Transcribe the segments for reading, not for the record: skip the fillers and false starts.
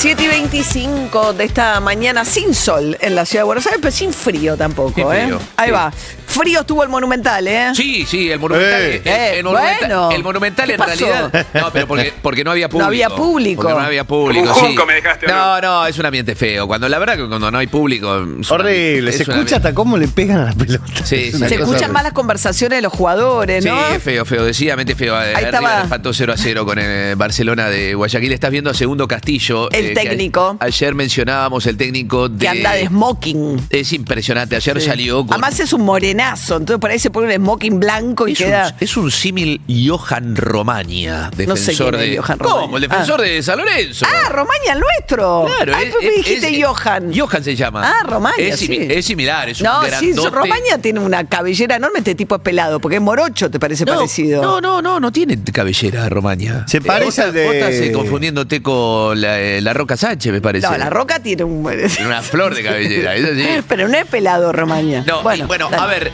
7:25 de esta mañana sin sol en la ciudad de Buenos Aires, pero sin frío tampoco, Sin frío, Ahí sí. va. Frío estuvo el Monumental, Sí, el Monumental. Bueno. El Monumental ¿Qué en pasó? realidad. No, pero porque no había público. No había público. Porque no había público. Un junco me dejaste, ¿o no? No, es un ambiente feo. La verdad que cuando no hay público. Es Horrible, se escucha hasta cómo le pegan a la pelota. Sí, Es una Se cosa escuchan horrible. más las conversaciones de los jugadores, Sí, ¿no? es feo, decididamente feo. estaba. River empató 0-0 con el Barcelona de Guayaquil. Estás viendo a Segundo Castillo. El que técnico. Ayer mencionábamos el técnico de. Que anda de smoking. Es impresionante. Ayer salió con. Además es un morenazo, entonces por ahí se pone un smoking blanco y queda... Es un símil Johan Romaña, No sé defensor quién es de. Johan ¿Cómo? Romaña. El defensor de San Lorenzo. Ah, Romaña el nuestro. Claro, Ay, pero me dijiste Johan. Johan se llama. Ah, Romaña, Es sí. similar, es No, un sí, grandote. Romaña tiene una cabellera enorme, este tipo es pelado, porque es morocho, ¿te parece parecido? No tiene cabellera Romaña. Se parece Vos al de- estás confundiéndote con la Roca Sánchez, me parece. No, la Roca tiene un... Tiene una flor de cabellera, eso sí. Pero no es pelado, Romaña. No, bueno, dale. a ver,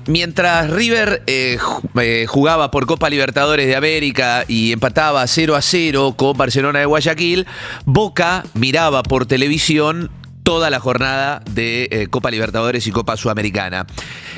mientras River jugaba por Copa Libertadores de América y empataba 0-0 con Barcelona de Guayaquil, Boca miraba por televisión toda la jornada de Copa Libertadores y Copa Sudamericana.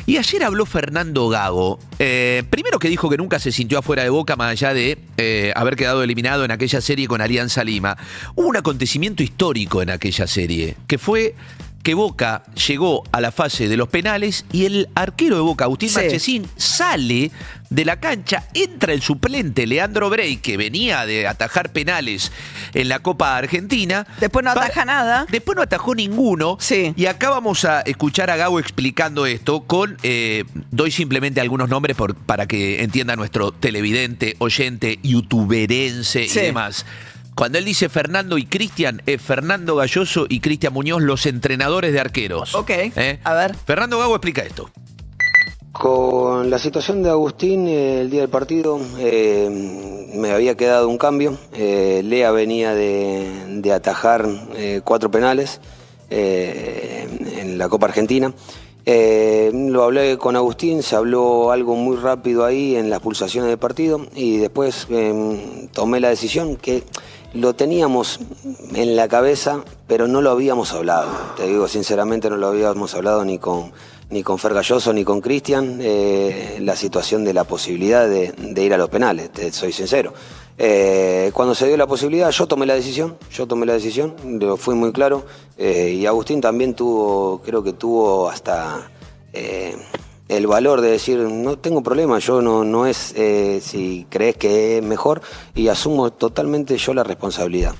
Y ayer habló Fernando Gago, primero que dijo que nunca se sintió afuera de Boca más allá de haber quedado eliminado en aquella serie con Alianza Lima. Hubo un acontecimiento histórico en aquella serie, que fue que Boca llegó a la fase de los penales y el arquero de Boca, Agustín Sí. Marchesín, sale de la cancha, entra el suplente Leandro Brey, que venía de atajar penales en la Copa Argentina. Después no ataja nada. Después no atajó ninguno. Sí. Y acá vamos a escuchar a Gago explicando esto con, doy simplemente algunos nombres para que entienda nuestro televidente, oyente, youtuberense Sí. y demás. Cuando él dice Fernando y Cristian, es Fernando Galloso y Cristian Muñoz, los entrenadores de arqueros. Ok, a ver. Fernando Gago explica esto. Con la situación de Agustín, el día del partido, me había quedado un cambio. Lea venía de atajar 4 penales en la Copa Argentina. Lo hablé con Agustín, se habló algo muy rápido ahí en las pulsaciones del partido y después tomé la decisión que lo teníamos en la cabeza, pero no lo habíamos hablado. Te digo, sinceramente no lo habíamos hablado ni con Fer Galloso ni con Cristian, la situación de la posibilidad de ir a los penales, te soy sincero. Cuando se dio la posibilidad, yo tomé la decisión, lo fui muy claro, y Agustín también creo que tuvo hasta el valor de decir, no tengo problema, yo no es si crees que es mejor, y asumo totalmente yo la responsabilidad.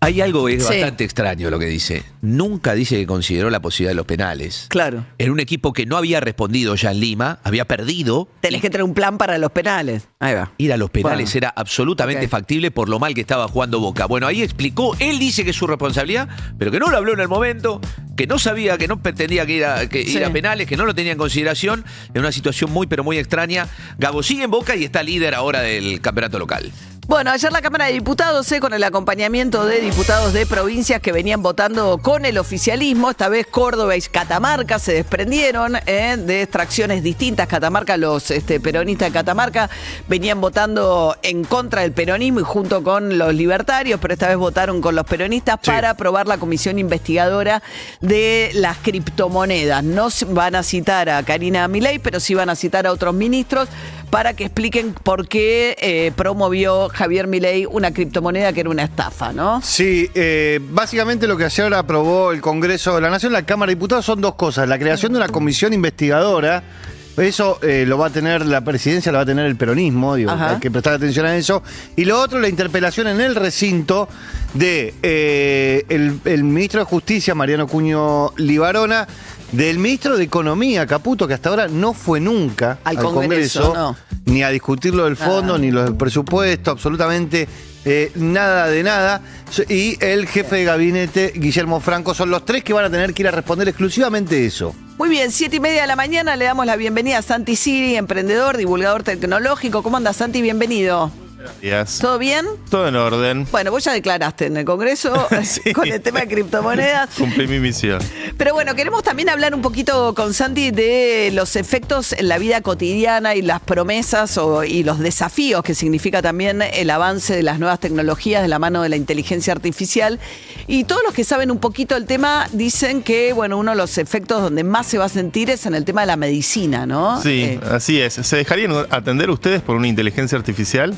Hay algo que es Sí. bastante extraño lo que dice. Nunca dice que consideró la posibilidad de los penales. Claro. En un equipo que no había respondido ya en Lima, había perdido. Tenés que tener un plan para los penales. Ahí va. Ir a los penales Bueno. era absolutamente Ok. factible por lo mal que estaba jugando Boca. Bueno, ahí explicó, él dice que es su responsabilidad, pero que no lo habló en el momento, que no sabía, que no pretendía ir a penales, que no lo tenía en consideración, en una situación muy, pero muy extraña. Gago sigue en Boca y está líder ahora del campeonato local. Bueno, ayer la Cámara de Diputados, con el acompañamiento de diputados de provincias que venían votando con el oficialismo, esta vez Córdoba y Catamarca se desprendieron de extracciones distintas. Catamarca, los peronistas de Catamarca venían votando en contra del peronismo y junto con los libertarios, pero esta vez votaron con los peronistas para aprobar la comisión investigadora de las criptomonedas. No van a citar a Karina Milei, pero sí van a citar a otros ministros para que expliquen por qué promovió Javier Milei una criptomoneda que era una estafa, ¿no? Sí, básicamente lo que ayer aprobó el Congreso de la Nación, la Cámara de Diputados, son dos cosas. La creación de una comisión investigadora, eso lo va a tener la presidencia, lo va a tener el peronismo, digo, Ajá. hay que prestar atención a eso. Y lo otro, la interpelación en el recinto de el ministro de Justicia, Mariano Cuño Libarona, del ministro de Economía, Caputo, que hasta ahora no fue nunca Al Congreso, no. ni a discutir lo del fondo, ni lo del presupuesto, absolutamente nada de nada. Y el jefe de gabinete, Guillermo Franco, son los tres que van a tener que ir a responder exclusivamente eso. Muy bien, 7:30 de la mañana le damos la bienvenida a Santi Siri, emprendedor, divulgador tecnológico. ¿Cómo anda, Santi? Bienvenido. Días. ¿Todo bien? Todo en orden. Bueno, vos ya declaraste en el Congreso Sí. con el tema de criptomonedas. Cumplí mi misión. Pero bueno, queremos también hablar un poquito con Santi de los efectos en la vida cotidiana y las promesas y los desafíos que significa también el avance de las nuevas tecnologías de la mano de la inteligencia artificial. Y todos los que saben un poquito el tema dicen que, bueno, uno de los efectos donde más se va a sentir es en el tema de la medicina, ¿no? Sí, así es. ¿Se dejarían atender ustedes por una inteligencia artificial?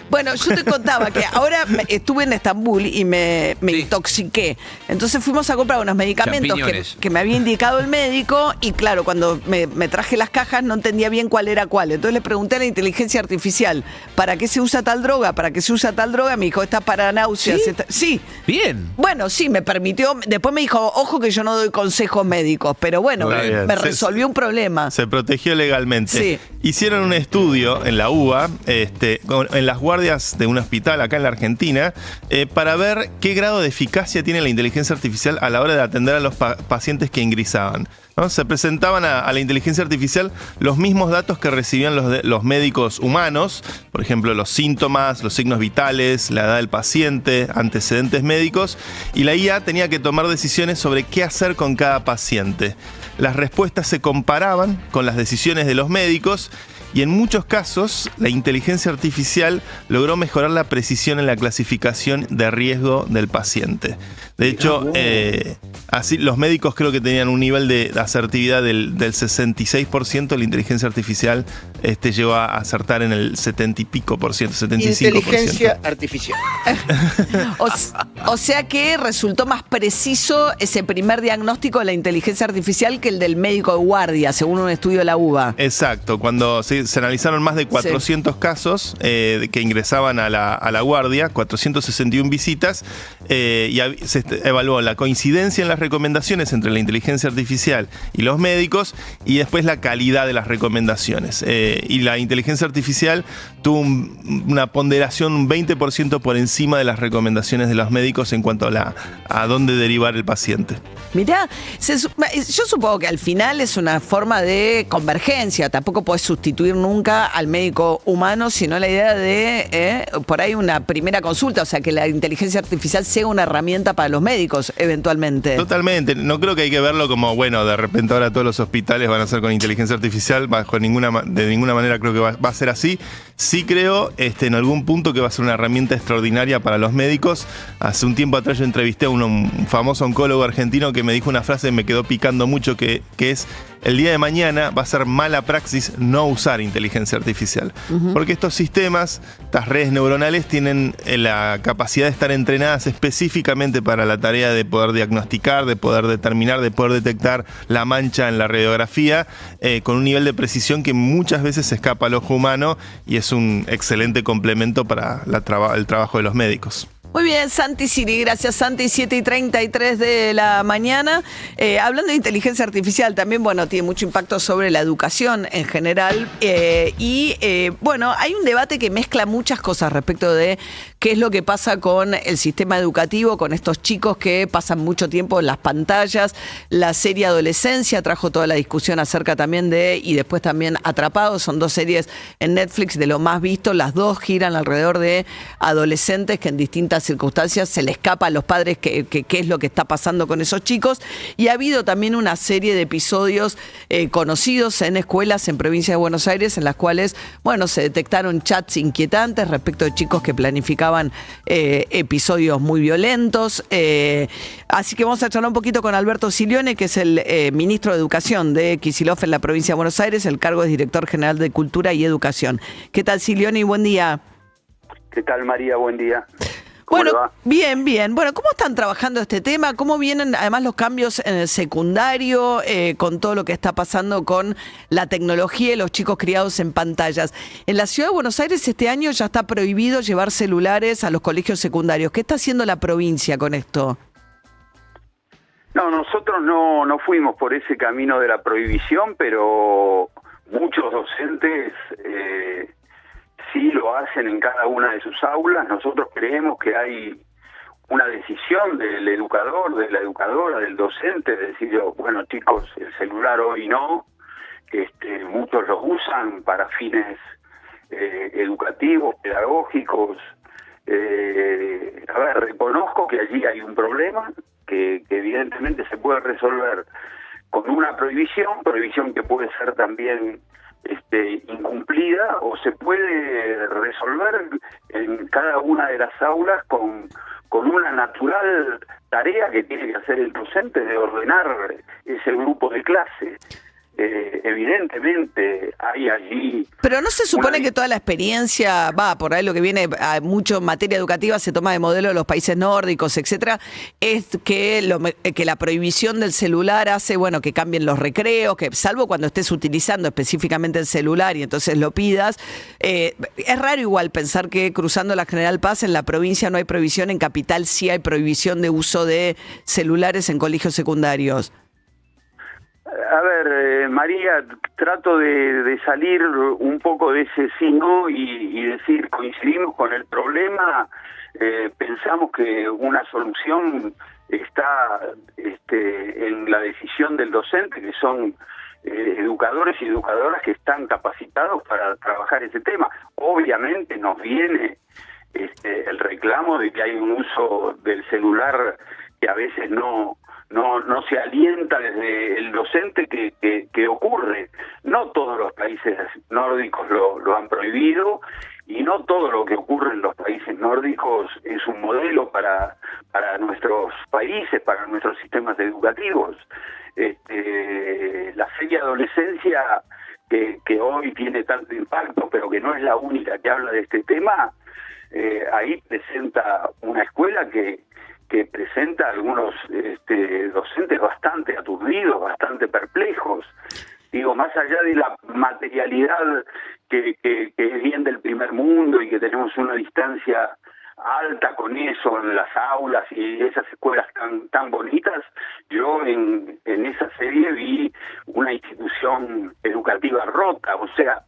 Bueno, yo te contaba que ahora estuve en Estambul y me Sí. intoxiqué. Entonces fuimos a comprar unos medicamentos Champiñones. que me había indicado el médico y claro, cuando me traje las cajas no entendía bien cuál era cuál. Entonces le pregunté a la inteligencia artificial, ¿para qué se usa tal droga? ¿Para qué se usa tal droga? Me dijo, esta para náuseas. ¿Sí? Sí. Bien. Bueno, sí, me permitió. Después me dijo, ojo que yo no doy consejos médicos, pero bueno, Está bien. me resolvió un problema. Se protegió legalmente. Sí. Hicieron un estudio en la UBA, en las guardias de un hospital acá en la Argentina, para ver qué grado de eficacia tiene la inteligencia artificial a la hora de atender a los pacientes que ingresaban, ¿no? Se presentaban a la inteligencia artificial los mismos datos que recibían los médicos humanos, por ejemplo, los síntomas, los signos vitales, la edad del paciente, antecedentes médicos, y la IA tenía que tomar decisiones sobre qué hacer con cada paciente. Las respuestas se comparaban con las decisiones de los médicos y en muchos casos la inteligencia artificial logró mejorar la precisión en la clasificación de riesgo del paciente. De hecho, así los médicos creo que tenían un nivel de asertividad del 66%, la inteligencia artificial llegó a acertar en el 70 y pico por ciento, 75%. Inteligencia artificial. O sea que resultó más preciso ese primer diagnóstico de la inteligencia artificial que el del médico de guardia, según un estudio de la UBA. Exacto, cuando se analizaron más de 400 casos que ingresaban a la guardia, 461 visitas, y se evaluó la coincidencia en las recomendaciones entre la inteligencia artificial y los médicos, y después la calidad de las recomendaciones. Y la inteligencia artificial tuvo una ponderación un 20% por encima de las recomendaciones de los médicos en cuanto a dónde derivar el paciente. Mirá, yo supongo que al final es una forma de convergencia. Tampoco podés sustituir nunca al médico humano, sino la idea de, por ahí, una primera consulta. O sea, que la inteligencia artificial sea una herramienta para los médicos, eventualmente. Totalmente. No creo que hay que verlo como, bueno, de repente ahora todos los hospitales van a ser con inteligencia artificial. De ninguna manera creo que va a ser así. Sí creo, en algún punto, que va a ser una herramienta extraordinaria para los médicos. Hace un tiempo atrás yo entrevisté a un famoso oncólogo argentino que me dijo una frase que me quedó picando mucho, que es: el día de mañana va a ser mala praxis no usar inteligencia artificial. Porque estos sistemas, estas redes neuronales, tienen la capacidad de estar entrenadas específicamente para la tarea de poder diagnosticar, de poder determinar, de poder detectar la mancha en la radiografía, con un nivel de precisión que muchas veces se escapa al ojo humano, y es un excelente complemento para el trabajo de los médicos. Muy bien, Santi Siri, gracias Santi, 7:33 de la mañana. Hablando de inteligencia artificial, también, bueno, tiene mucho impacto sobre la educación en general. Bueno, hay un debate que mezcla muchas cosas respecto de qué es lo que pasa con el sistema educativo, con estos chicos que pasan mucho tiempo en las pantallas. La serie Adolescencia trajo toda la discusión acerca también y después también Atrapados. Son dos series en Netflix de lo más visto. Las dos giran alrededor de adolescentes que en distintas circunstancias se le escapa a los padres qué es lo que está pasando con esos chicos. Y ha habido también una serie de episodios conocidos en escuelas en provincia de Buenos Aires, en las cuales, bueno, se detectaron chats inquietantes respecto de chicos que planificaban episodios muy violentos. Así que vamos a charlar un poquito con Alberto Silione, que es el ministro de Educación de Kicillof en la provincia de Buenos Aires. El cargo es director general de Cultura y Educación. ¿Qué tal, Silione? Buen día. ¿Qué tal, María? Buen día. ¿Cómo Bueno, le va? bien, bien. Bueno, ¿cómo están trabajando este tema? ¿Cómo vienen además los cambios en el secundario con todo lo que está pasando con la tecnología y los chicos criados en pantallas? En la ciudad de Buenos Aires este año ya está prohibido llevar celulares a los colegios secundarios. ¿Qué está haciendo la provincia con esto? No, nosotros no fuimos por ese camino de la prohibición, pero muchos docentes sí lo hacen en cada una de sus aulas. Nosotros creemos que hay una decisión del educador, de la educadora, del docente, de decir, bueno, chicos, el celular hoy no, muchos lo usan para fines educativos, pedagógicos. Reconozco que allí hay un problema que evidentemente se puede resolver con una prohibición que puede ser también incumplida, o se puede resolver en cada una de las aulas con una natural tarea que tiene que hacer el docente de ordenar ese grupo de clase. Evidentemente hay allí... Pero no se supone que toda la experiencia, por ahí lo que viene a mucho en materia educativa se toma de modelo de los países nórdicos, etcétera, es que la prohibición del celular hace, que cambien los recreos, que salvo cuando estés utilizando específicamente el celular y entonces lo pidas. Es raro igual pensar que cruzando la General Paz en la provincia no hay prohibición, en Capital sí hay prohibición de uso de celulares en colegios secundarios. María, trato de salir un poco de ese sí, no, y decir, coincidimos con el problema, pensamos que una solución está en la decisión del docente, que son educadores y educadoras que están capacitados para trabajar ese tema. Obviamente nos viene el reclamo de que hay un uso del celular que a veces no se alienta desde el docente que ocurre. No todos los países nórdicos lo han prohibido, y no todo lo que ocurre en los países nórdicos es un modelo para nuestros países, para nuestros sistemas educativos. La serie adolescencia que hoy tiene tanto impacto, pero que no es la única que habla de este tema, ahí presenta una escuela que presenta algunos docentes bastante aturdidos, bastante perplejos. Digo, más allá de la materialidad que es bien del primer mundo y que tenemos una distancia alta con eso en las aulas y esas escuelas tan bonitas, yo en esa serie vi una institución educativa rota. O sea,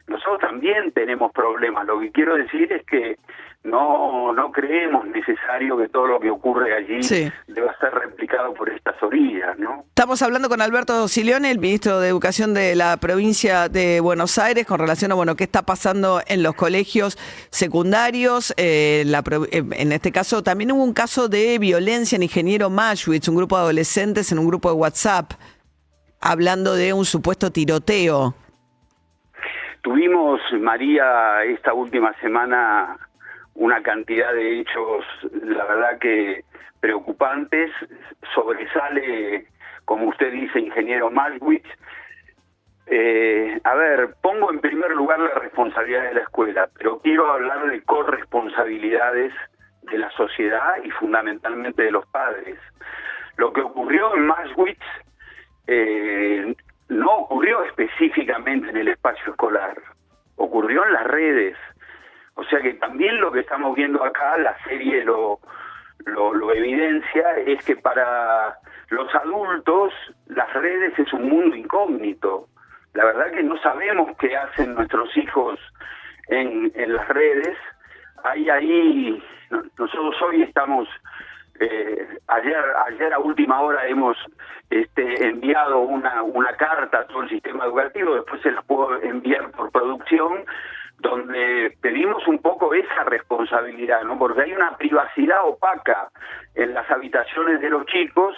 nosotros también tenemos problemas. Lo que quiero decir es que no creemos necesario que todo lo que ocurre allí deba ser replicado por estas orillas, ¿no? Estamos hablando con Alberto Silione, el ministro de Educación de la provincia de Buenos Aires, con relación a qué está pasando en los colegios secundarios. En este caso también hubo un caso de violencia en Ingeniero Maschwitz, un grupo de adolescentes en un grupo de WhatsApp, hablando de un supuesto tiroteo. Tuvimos, María, esta última semana una cantidad de hechos, la verdad que preocupantes. Sobresale, como usted dice, Ingeniero Maschwitz. Pongo en primer lugar la responsabilidad de la escuela, pero quiero hablar de corresponsabilidades de la sociedad y fundamentalmente de los padres. Lo que ocurrió en Maschwitz no ocurrió específicamente en el espacio escolar, ocurrió en las redes. O sea que también lo que estamos viendo acá, la serie lo evidencia, es que para los adultos las redes es un mundo incógnito. La verdad que no sabemos qué hacen nuestros hijos en las redes. Nosotros hoy estamos... ayer a última hora hemos enviado una carta a todo el sistema educativo, después se las puedo enviar por producción, donde pedimos un poco esa responsabilidad, ¿no? Porque hay una privacidad opaca en las habitaciones de los chicos.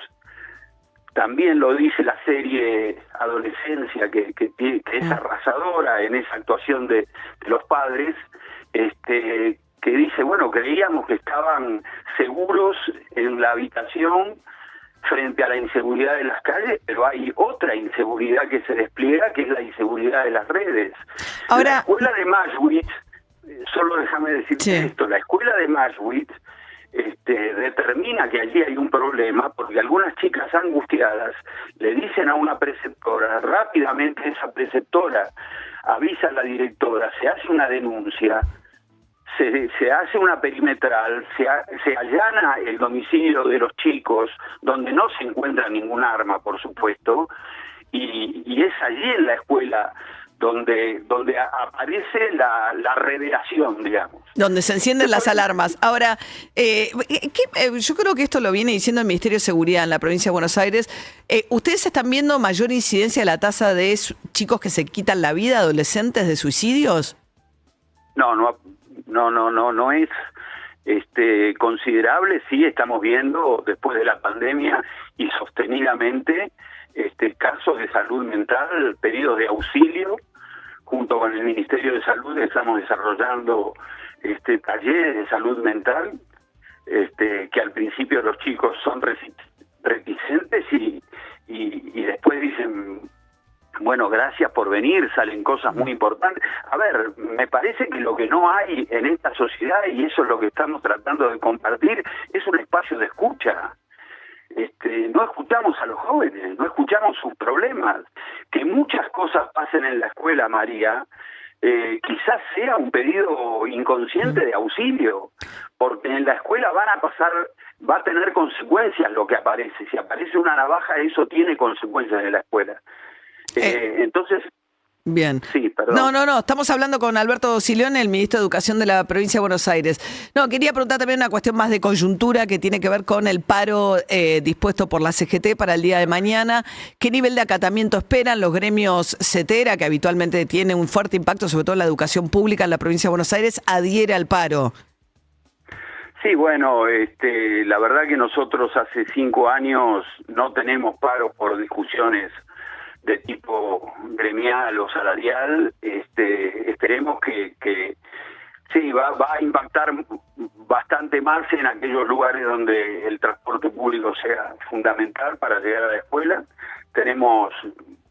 También lo dice la serie Adolescencia, que es arrasadora en esa actuación de los padres, que dice, creíamos que estaban seguros en la habitación frente a la inseguridad de las calles, pero hay otra inseguridad que se despliega, que es la inseguridad de las redes. Ahora, la escuela de Maschwitz, solo déjame decirte esto, la escuela de Maschwitz determina que allí hay un problema, porque algunas chicas angustiadas le dicen a una preceptora, rápidamente esa preceptora avisa a la directora, se hace una denuncia, se hace una perimetral, se allana el domicilio de los chicos, donde no se encuentra ningún arma, por supuesto, y es allí en la escuela donde aparece la revelación, digamos. Donde se encienden las alarmas. Ahora, yo creo que esto lo viene diciendo el Ministerio de Seguridad en la provincia de Buenos Aires. ¿Ustedes están viendo mayor incidencia de la tasa de chicos que se quitan la vida, adolescentes, de suicidios? no es considerable. Sí estamos viendo después de la pandemia y sostenidamente casos de salud mental, pedidos de auxilio. Junto con el Ministerio de Salud estamos desarrollando talleres de salud mental, que al principio los chicos son reticentes y después dicen, bueno, gracias por venir, salen cosas muy importantes. A ver, me parece que lo que no hay en esta sociedad, y eso es lo que estamos tratando de compartir, es un espacio de escucha. No escuchamos a los jóvenes, no escuchamos sus problemas. Que muchas cosas pasen en la escuela, María, quizás sea un pedido inconsciente de auxilio, porque en la escuela va a tener consecuencias lo que aparece. Si aparece una navaja, eso tiene consecuencias en la escuela. Entonces... Bien. Sí, perdón. No, estamos hablando con Alberto Silione, el ministro de Educación de la provincia de Buenos Aires. No, quería preguntar también una cuestión más de coyuntura que tiene que ver con el paro dispuesto por la CGT para el día de mañana. ¿Qué nivel de acatamiento esperan los gremios CETERA, que habitualmente tiene un fuerte impacto, sobre todo en la educación pública en la provincia de Buenos Aires, adhiere al paro? Sí, bueno, la verdad que nosotros hace 5 años no tenemos paros por discusiones de tipo gremial o salarial. Esperemos que sí, va a impactar bastante más en aquellos lugares donde el transporte público sea fundamental para llegar a la escuela. Tenemos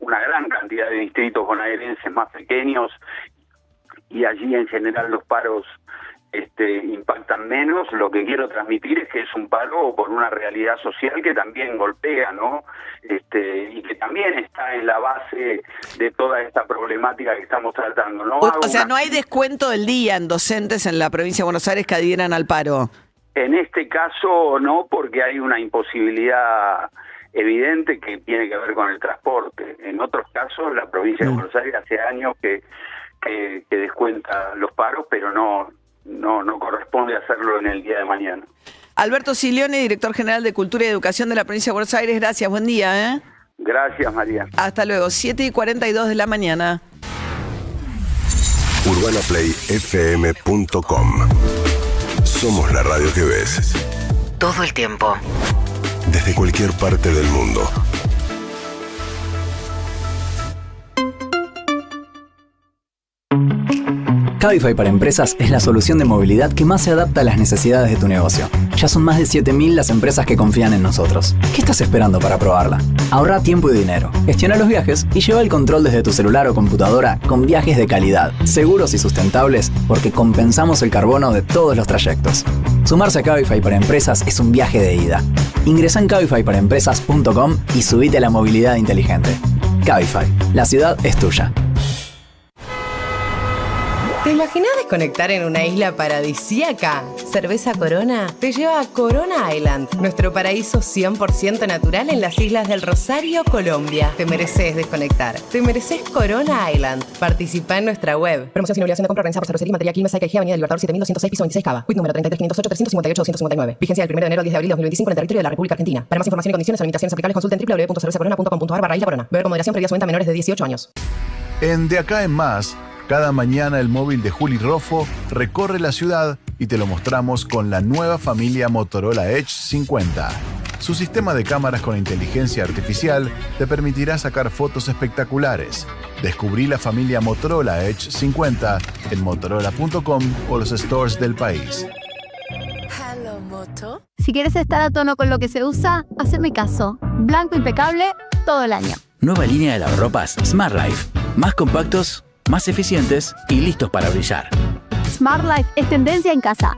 una gran cantidad de distritos bonaerenses más pequeños y allí en general los paros impactan menos. Lo que quiero transmitir es que es un paro por una realidad social que también golpea, ¿no? Y que también está en la base de toda esta problemática que estamos tratando, ¿no? O sea, no hay descuento del día en docentes en la provincia de Buenos Aires que adhieran al paro. En este caso no, porque hay una imposibilidad evidente que tiene que ver con el transporte. En otros casos, la provincia de Buenos Aires hace años que descuenta los paros, pero no corresponde hacerlo en el día de mañana. Alberto Silione, director general de Cultura y Educación de la provincia de Buenos Aires, gracias, buen día. Gracias, María. Hasta luego, 7:42 de la mañana. UrbanaPlayFM.com. Somos la radio que ves. Todo el tiempo. Desde cualquier parte del mundo. Cabify para Empresas es la solución de movilidad que más se adapta a las necesidades de tu negocio. Ya son más de 7.000 las empresas que confían en nosotros. ¿Qué estás esperando para probarla? Ahorra tiempo y dinero, gestiona los viajes y lleva el control desde tu celular o computadora con viajes de calidad, seguros y sustentables, porque compensamos el carbono de todos los trayectos. Sumarse a Cabify para Empresas es un viaje de ida. Ingresa en cabifyparaempresas.com y subite a la movilidad inteligente. Cabify, la ciudad es tuya. ¿Te imaginas desconectar en una isla paradisíaca? Cerveza Corona te lleva a Corona Island, nuestro paraíso 100% natural en las islas del Rosario, Colombia. Te mereces desconectar. Te mereces Corona Island. Participa en nuestra web. Promoción sin obligación de compra organizada por Cervecería Material Quilmes, Avenida Libertador 7206, piso 26 Cava. Quit número 33.508.358.259. Vigencia del 1 de enero 10 de abril de 2025 en el territorio de la República Argentina. Para más información y condiciones o limitaciones aplicables consulta en www.cervezacorona.com.ar/isla Corona. Beber con moderación, previa su venta a menores de 18 años. En De Acá en Más, cada mañana el móvil de Juli Roffo recorre la ciudad y te lo mostramos con la nueva familia Motorola Edge 50. Su sistema de cámaras con inteligencia artificial te permitirá sacar fotos espectaculares. Descubrí la familia Motorola Edge 50 en motorola.com o los stores del país. Hello, Moto. Si quieres estar a tono con lo que se usa, haceme caso. Blanco impecable todo el año. Nueva línea de lavarropas Smart Life. Más compactos, más eficientes y listos para brillar. Smart Life es tendencia en casa.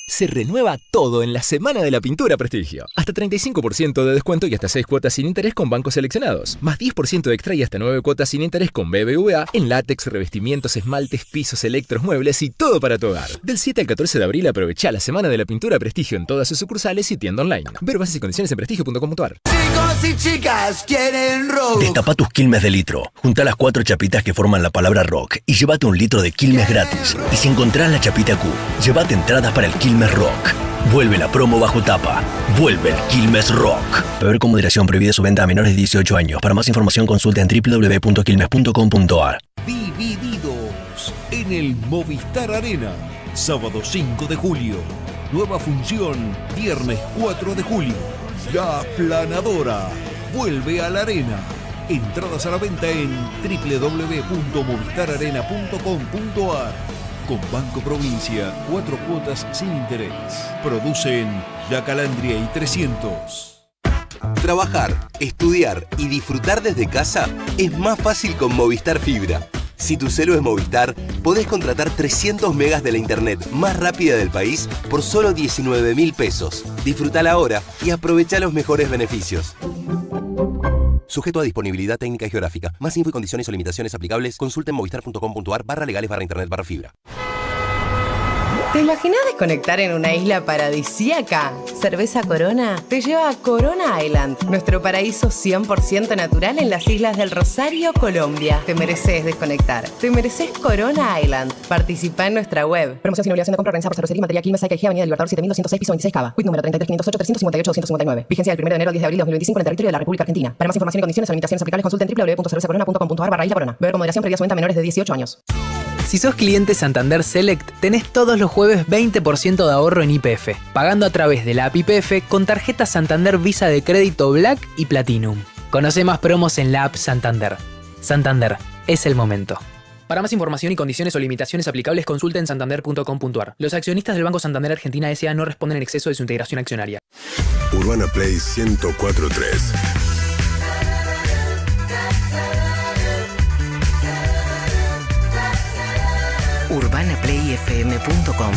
Se renueva todo en la Semana de la Pintura Prestigio. Hasta 35% de descuento y hasta 6 cuotas sin interés con bancos seleccionados. Más 10% extra y hasta 9 cuotas sin interés con BBVA en látex, revestimientos, esmaltes, pisos, electros, muebles y todo para tu hogar. Del 7 al 14 de abril aprovecha la Semana de la Pintura Prestigio en todas sus sucursales y tienda online. Ver bases y condiciones en prestigio.com.ar. Chicos y chicas quieren rock. Destapa tus Quilmes de litro. Junta las 4 chapitas que forman la palabra rock y llévate 1 litro de Quilmes gratis. Y si encontrás la chapita Q, llévate entradas para el Quilmes Rock. Vuelve la promo bajo tapa. Vuelve el Quilmes Rock. Beber con moderación, prohibida su venta a menores de 18 años. Para más información consulta en www.quilmes.com.ar. Divididos. Eventos en el Movistar Arena. Sábado 5 de julio. Nueva función, viernes 4 de julio. La Aplanadora vuelve a la arena. Entradas a la venta en www.movistararena.com.ar. Con Banco Provincia, 4 cuotas sin interés. Producen La Calandria y 300. Trabajar, estudiar y disfrutar desde casa es más fácil con Movistar Fibra. Si tu celu es Movistar, podés contratar 300 megas de la internet más rápida del país por solo 19.000 pesos. Disfrutala ahora y aprovecha los mejores beneficios. Sujeto a disponibilidad técnica y geográfica. Más info y condiciones o limitaciones aplicables, consulta en movistar.com.ar/legales/internet/fibra. ¿Te imaginas desconectar en una isla paradisíaca? Cerveza Corona te lleva a Corona Island, nuestro paraíso 100% natural en las islas del Rosario, Colombia. Te mereces desconectar. Te mereces Corona Island. Participa en nuestra web. Promoción sin obligación de compra organizada por Cervecería Material Quilmes, Saica Egea, Avenida del Libertador 7206, piso 26 Cava. Quit número 33.508.358.259. Vigencia del 1 de enero al 10 de abril de 2025 en el territorio de la República Argentina. Para más información y condiciones o limitaciones aplicables, consulta en www.cervezacorona.com.ar/isla Corona. Beber con moderación, previa cuenta menores de 18 años. Si sos cliente Santander Select, tenés todos los jueves 20% de ahorro en YPF, pagando a través de la app YPF con tarjeta Santander Visa de crédito Black y Platinum. Conoce más promos en la app Santander. Santander, es el momento. Para más información y condiciones o limitaciones aplicables, consulta en santander.com.ar. Los accionistas del Banco Santander Argentina S.A. no responden en exceso de su integración accionaria. Urbana Play 104.3. UrbanaPlayFM.com.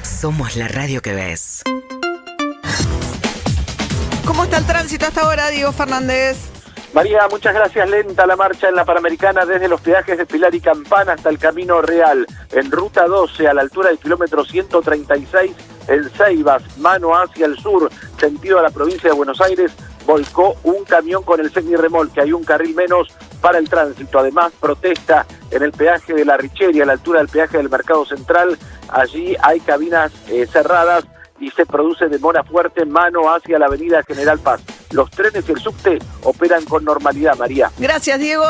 Somos la radio que ves. ¿Cómo está el tránsito hasta ahora, Diego Fernández? María, muchas gracias. Lenta la marcha en la Panamericana desde los peajes de Pilar y Campana hasta el Camino Real. En Ruta 12, a la altura del kilómetro 136, en Ceibas, mano hacia el sur, sentido a la provincia de Buenos Aires, volcó un camión con el semirremolque. Hay un carril menos para el tránsito. Además, protesta en el peaje de La Richeria, a la altura del peaje del Mercado Central. Allí hay cabinas cerradas y se produce demora fuerte, mano hacia la avenida General Paz. Los trenes y el subte operan con normalidad, María. Gracias, Diego.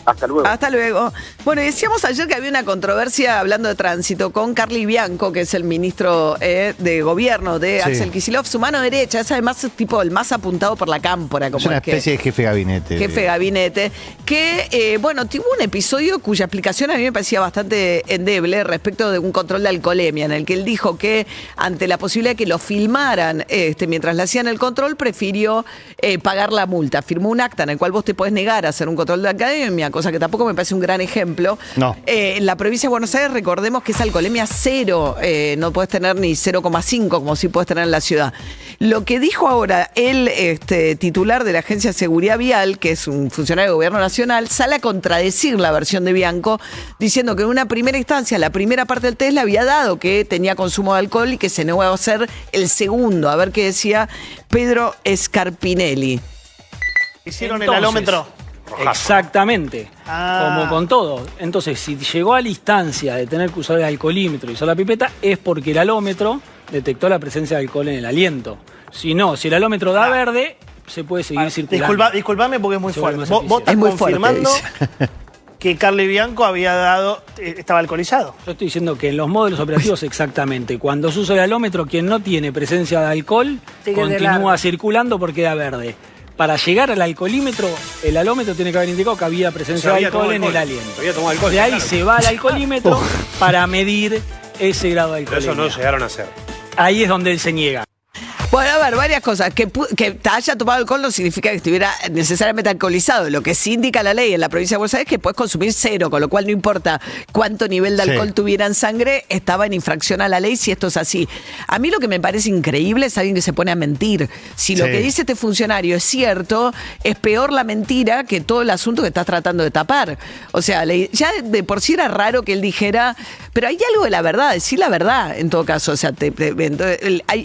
Hasta luego. Hasta luego. Bueno, decíamos ayer que había una controversia hablando de tránsito con Carly Bianco, que es el ministro de gobierno de Axel Kicillof, su mano derecha, es además tipo el más apuntado por la cámpora. Como es una especie de jefe de gabinete. Jefe de gabinete, que, tuvo un episodio cuya explicación a mí me parecía bastante endeble respecto de un control de alcoholemia, en el que él dijo que ante la posibilidad de que lo filmaran mientras le hacían el control, prefirió pagar la multa. Firmó un acta en el cual vos te podés negar a hacer un control de alcoholemia, cosa que tampoco me parece un gran ejemplo. No. En la provincia de Buenos Aires, recordemos que es alcoholemia 0, no puedes tener ni 0,5 como sí puedes tener en la ciudad. Lo que dijo ahora el titular de la Agencia de Seguridad Vial, que es un funcionario de Gobierno Nacional, sale a contradecir la versión de Bianco, diciendo que en una primera instancia, la primera parte del test le había dado que tenía consumo de alcohol y que se negó a hacer el segundo. A ver qué decía Pedro Scarpinelli. Hicieron el alómetro. Exactamente, como con todo. Entonces, si llegó a la instancia de tener que usar el alcoholímetro y usar la pipeta, es porque el alómetro detectó la presencia de alcohol en el aliento. Si no, si el alómetro da verde, se puede seguir circulando. Disculpame porque es muy fuerte. Vos es estás muy confirmando fuerte, que Carly Bianco estaba alcoholizado. Yo estoy diciendo que en los módulos operativos exactamente. Cuando se usa el alómetro, quien no tiene presencia de alcohol continúa circulando porque da verde. Para llegar al alcoholímetro, el alómetro tiene que haber indicado que había presencia de alcohol en el aliento. De ahí se va al alcoholímetro para medir ese grado de alcohol. Pero eso no llegaron a hacer. Ahí es donde él se niega. Bueno, a ver, varias cosas. Que te haya tomado alcohol no significa que estuviera necesariamente alcoholizado. Lo que sí indica la ley en la provincia de Buenos Aires es que puedes consumir 0, con lo cual no importa cuánto nivel de alcohol tuviera en sangre, estaba en infracción a la ley si esto es así. A mí lo que me parece increíble es alguien que se pone a mentir. Si lo que dice este funcionario es cierto, es peor la mentira que todo el asunto que estás tratando de tapar. O sea, ya de por sí era raro que él dijera, pero hay algo de la verdad, decir la verdad en todo caso. O sea,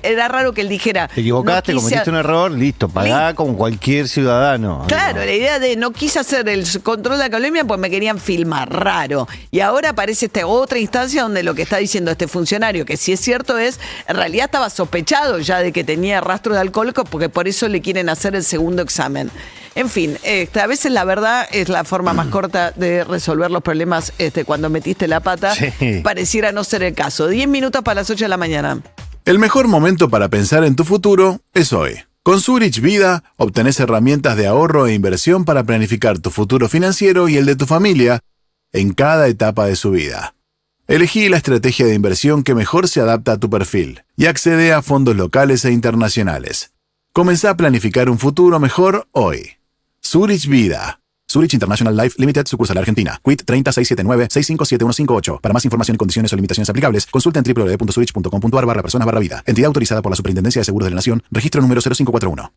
era raro que él dijera, manera. Te equivocaste, cometiste un error, listo, pagá como cualquier ciudadano. Claro, la idea de no quise hacer el control de alcoholemia pues me querían filmar, raro. Y ahora aparece esta otra instancia donde lo que está diciendo este funcionario, que si es cierto es, en realidad estaba sospechado ya de que tenía rastro de alcohol, porque por eso le quieren hacer el segundo examen. En fin, a veces la verdad es la forma más corta de resolver los problemas cuando metiste la pata. Sí. Pareciera no ser el caso. 10 minutos para las 8 de la mañana. El mejor momento para pensar en tu futuro es hoy. Con Zurich Vida, obtenés herramientas de ahorro e inversión para planificar tu futuro financiero y el de tu familia en cada etapa de su vida. Elegí la estrategia de inversión que mejor se adapta a tu perfil y accede a fondos locales e internacionales. Comenzá a planificar un futuro mejor hoy. Zurich Vida. Zurich International Life Limited, sucursal Argentina. Quit 30-679-657158. Para más información y condiciones o limitaciones aplicables, consulta en www.zurich.com.ar/personas/vida. Entidad autorizada por la Superintendencia de Seguros de la Nación. Registro número 0541.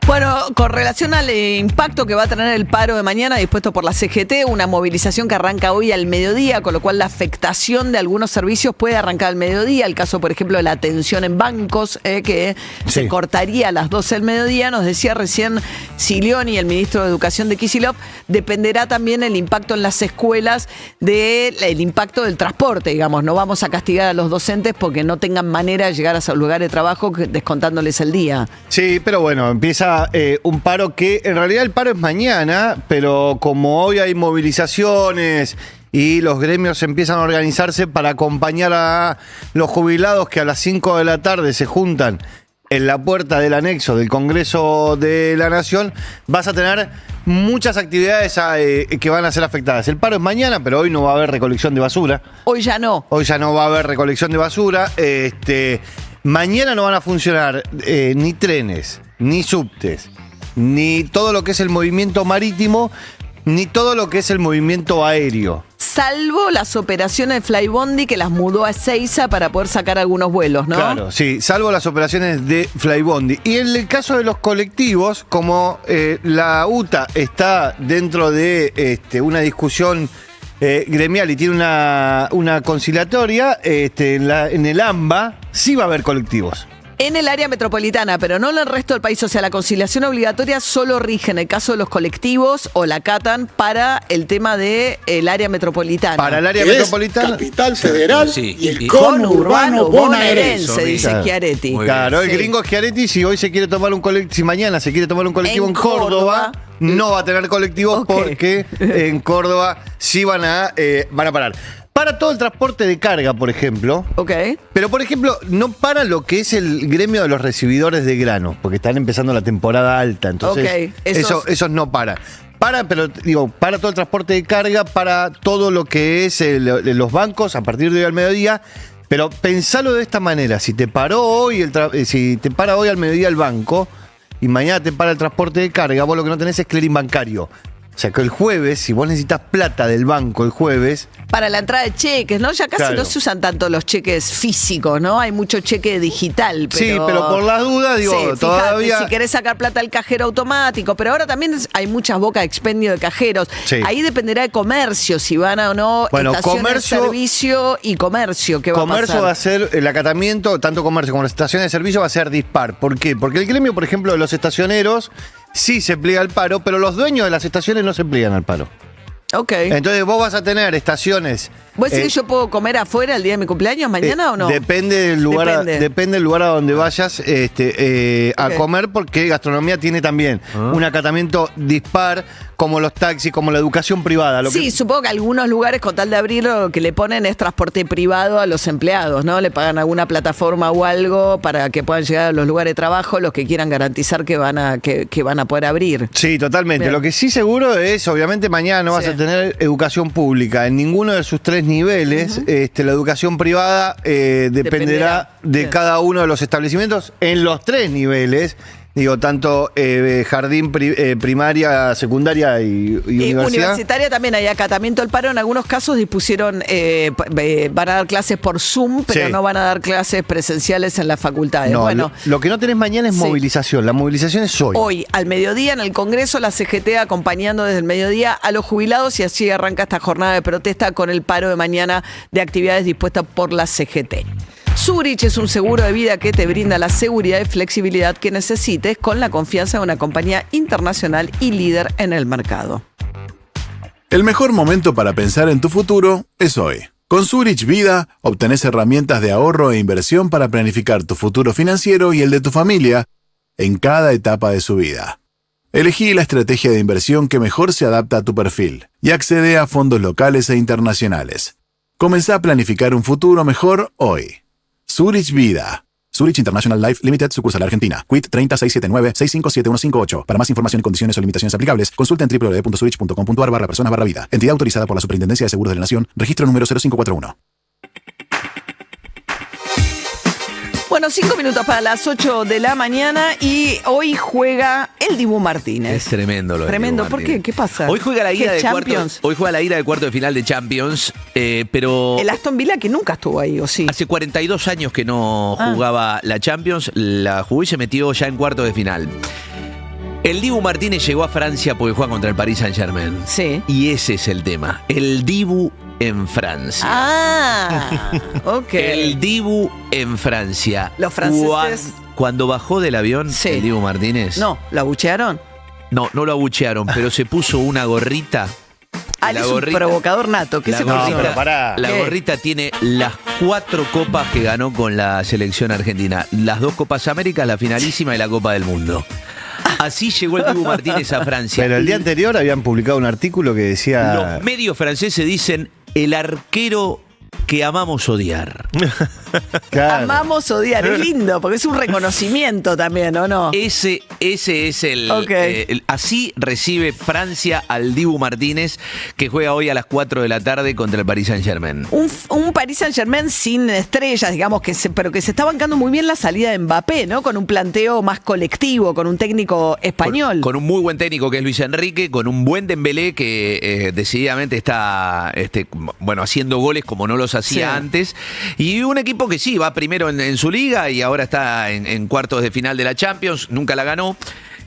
Bueno, con relación al impacto que va a tener el paro de mañana dispuesto por la CGT, una movilización que arranca hoy al mediodía, con lo cual la afectación de algunos servicios puede arrancar al mediodía. El caso, por ejemplo, de la atención en bancos, que se cortaría a las 12 del mediodía. Nos decía recién Silioni, el ministro de Educación de Kicillof, dependerá también el impacto en las escuelas del impacto del transporte, digamos. No vamos a castigar a los docentes porque no tengan manera de llegar a su lugar de trabajo descontándoles el día. Sí, pero bueno, empieza un paro que en realidad el paro es mañana, pero como hoy hay movilizaciones y los gremios empiezan a organizarse para acompañar a los jubilados que a las 5 de la tarde se juntan en la puerta del anexo del Congreso de la Nación, vas a tener muchas actividades que van a ser afectadas. El paro es mañana, pero hoy no va a haber recolección de basura. Hoy ya no. Hoy ya no va a haber recolección de basura. Mañana no van a funcionar ni trenes, ni subtes, ni todo lo que es el movimiento marítimo, ni todo lo que es el movimiento aéreo. Salvo las operaciones de Flybondi que las mudó a Ezeiza para poder sacar algunos vuelos, ¿no? Claro, sí, salvo las operaciones de Flybondi. Y en el caso de los colectivos, como la UTA está dentro de una discusión gremial y tiene una conciliatoria, en el AMBA sí va a haber colectivos. En el área metropolitana, pero no en el resto del país. O sea, la conciliación obligatoria solo rige en el caso de los colectivos o la acatan para el tema del área metropolitana. Para el área metropolitana. Capital Federal y el conurbano bonaerense, dice Schiaretti. Claro, el gringo Schiaretti, si mañana se quiere tomar un colectivo en Córdoba, no va a tener colectivos porque en Córdoba sí van a parar. Para todo el transporte de carga, por ejemplo. Ok. Pero, por ejemplo, no para lo que es el gremio de los recibidores de grano, porque están empezando la temporada alta. Entonces, esos no paran. Para todo el transporte de carga, para todo lo que es los bancos a partir de hoy al mediodía. Pero pensalo de esta manera: si te paró hoy para hoy al mediodía el banco y mañana te para el transporte de carga, vos lo que no tenés es clearing bancario. O sea que el jueves, si vos necesitas plata del banco el jueves... Para la entrada de cheques, ¿no? Ya casi no se usan tanto los cheques físicos, ¿no? Hay mucho cheque digital. Sí, pero por las dudas, todavía... Fíjate, si querés sacar plata del cajero automático, pero ahora también hay muchas bocas de expendio de cajeros. Sí. Ahí dependerá de comercio, si van o no estaciones de servicio y comercio. ¿Qué va a pasar? Comercio va a ser el acatamiento, tanto comercio como las estaciones de servicio va a ser dispar. ¿Por qué? Porque el gremio, por ejemplo, de los estacioneros... sí se pliega al paro, pero los dueños de las estaciones no se pliegan al paro. Ok. Entonces vos vas a tener estaciones... ¿Vos decís que yo puedo comer afuera el día de mi cumpleaños mañana o no? Depende del lugar, depende del lugar a donde vayas a comer, porque gastronomía tiene también un acatamiento dispar, como los taxis, como la educación privada. Supongo que algunos lugares, con tal de abrir, lo que le ponen es transporte privado a los empleados, ¿no? Le pagan alguna plataforma o algo para que puedan llegar a los lugares de trabajo los que quieran garantizar que van a poder abrir. Sí, totalmente. Bien. Lo que sí seguro es, obviamente, mañana no vas a tener educación pública en ninguno de sus 3 niveles. La educación privada dependerá de cada uno de los establecimientos en los 3 niveles. Tanto jardín, primaria, secundaria y universidad. Universitaria también hay acatamiento del paro. En algunos casos dispusieron, van a dar clases por Zoom, pero no van a dar clases presenciales en las facultades. No, lo que no tenés mañana es movilización. La movilización es hoy. Hoy, al mediodía, en el Congreso, la CGT acompañando desde el mediodía a los jubilados, y así arranca esta jornada de protesta con el paro de mañana de actividades dispuestas por la CGT. Zurich es un seguro de vida que te brinda la seguridad y flexibilidad que necesites con la confianza de una compañía internacional y líder en el mercado. El mejor momento para pensar en tu futuro es hoy. Con Zurich Vida, obtenés herramientas de ahorro e inversión para planificar tu futuro financiero y el de tu familia en cada etapa de su vida. Elegí la estrategia de inversión que mejor se adapta a tu perfil y accede a fondos locales e internacionales. Comenzá a planificar un futuro mejor hoy. Zurich Vida. Zurich International Life Limited, sucursal Argentina. Quit 30-679-657-158. Para más información y condiciones o limitaciones aplicables, consulta en www.zurich.com.ar/personas/vida. Entidad autorizada por la Superintendencia de Seguros de la Nación. Registro número 0541. Bueno, 5 minutos para las 8 de la mañana y hoy juega el Dibu Martínez. Es tremendo lo de Tremendo, Dibu ¿por Martínez. qué? ¿Qué pasa? Hoy juega la ida de Champions. hoy juega la ida de cuarto de final de Champions, pero El Aston Villa que nunca estuvo ahí, ¿o sí? hace 42 años que no jugaba la Champions, la jugó y se metió ya en cuarto de final. El Dibu Martínez llegó a Francia porque juega contra el Paris Saint-Germain. Sí. Y ese es el tema. El Dibu en Francia. Ah, ok. El Dibu en Francia. Los franceses. Cuando bajó del avión, el Dibu Martínez. No, ¿lo abuchearon? No lo abuchearon, pero se puso una gorrita. Ah, es un provocador nato. ¿Qué se puso? La gorrita tiene las 4 copas que ganó con la selección argentina. Las 2 Copas Américas, la finalísima y la Copa del Mundo. Así llegó el Dibu Martínez a Francia. Pero el día anterior habían publicado un artículo que decía... Los medios franceses dicen el arquero que amamos odiar. Claro. Amamos odiar, es lindo, porque es un reconocimiento también, ¿o no? Ese es el, así recibe Francia al Dibu Martínez, que juega hoy a las 4 de la tarde contra el Paris Saint-Germain. Un Paris Saint-Germain sin estrellas, digamos, pero que se está bancando muy bien la salida de Mbappé, ¿no? Con un planteo más colectivo, con un técnico español. Con un muy buen técnico que es Luis Enrique, con un buen Dembélé que decididamente está haciendo goles como no los hacía antes, y un equipo que sí, va primero en su liga y ahora está en cuartos de final de la Champions, nunca la ganó.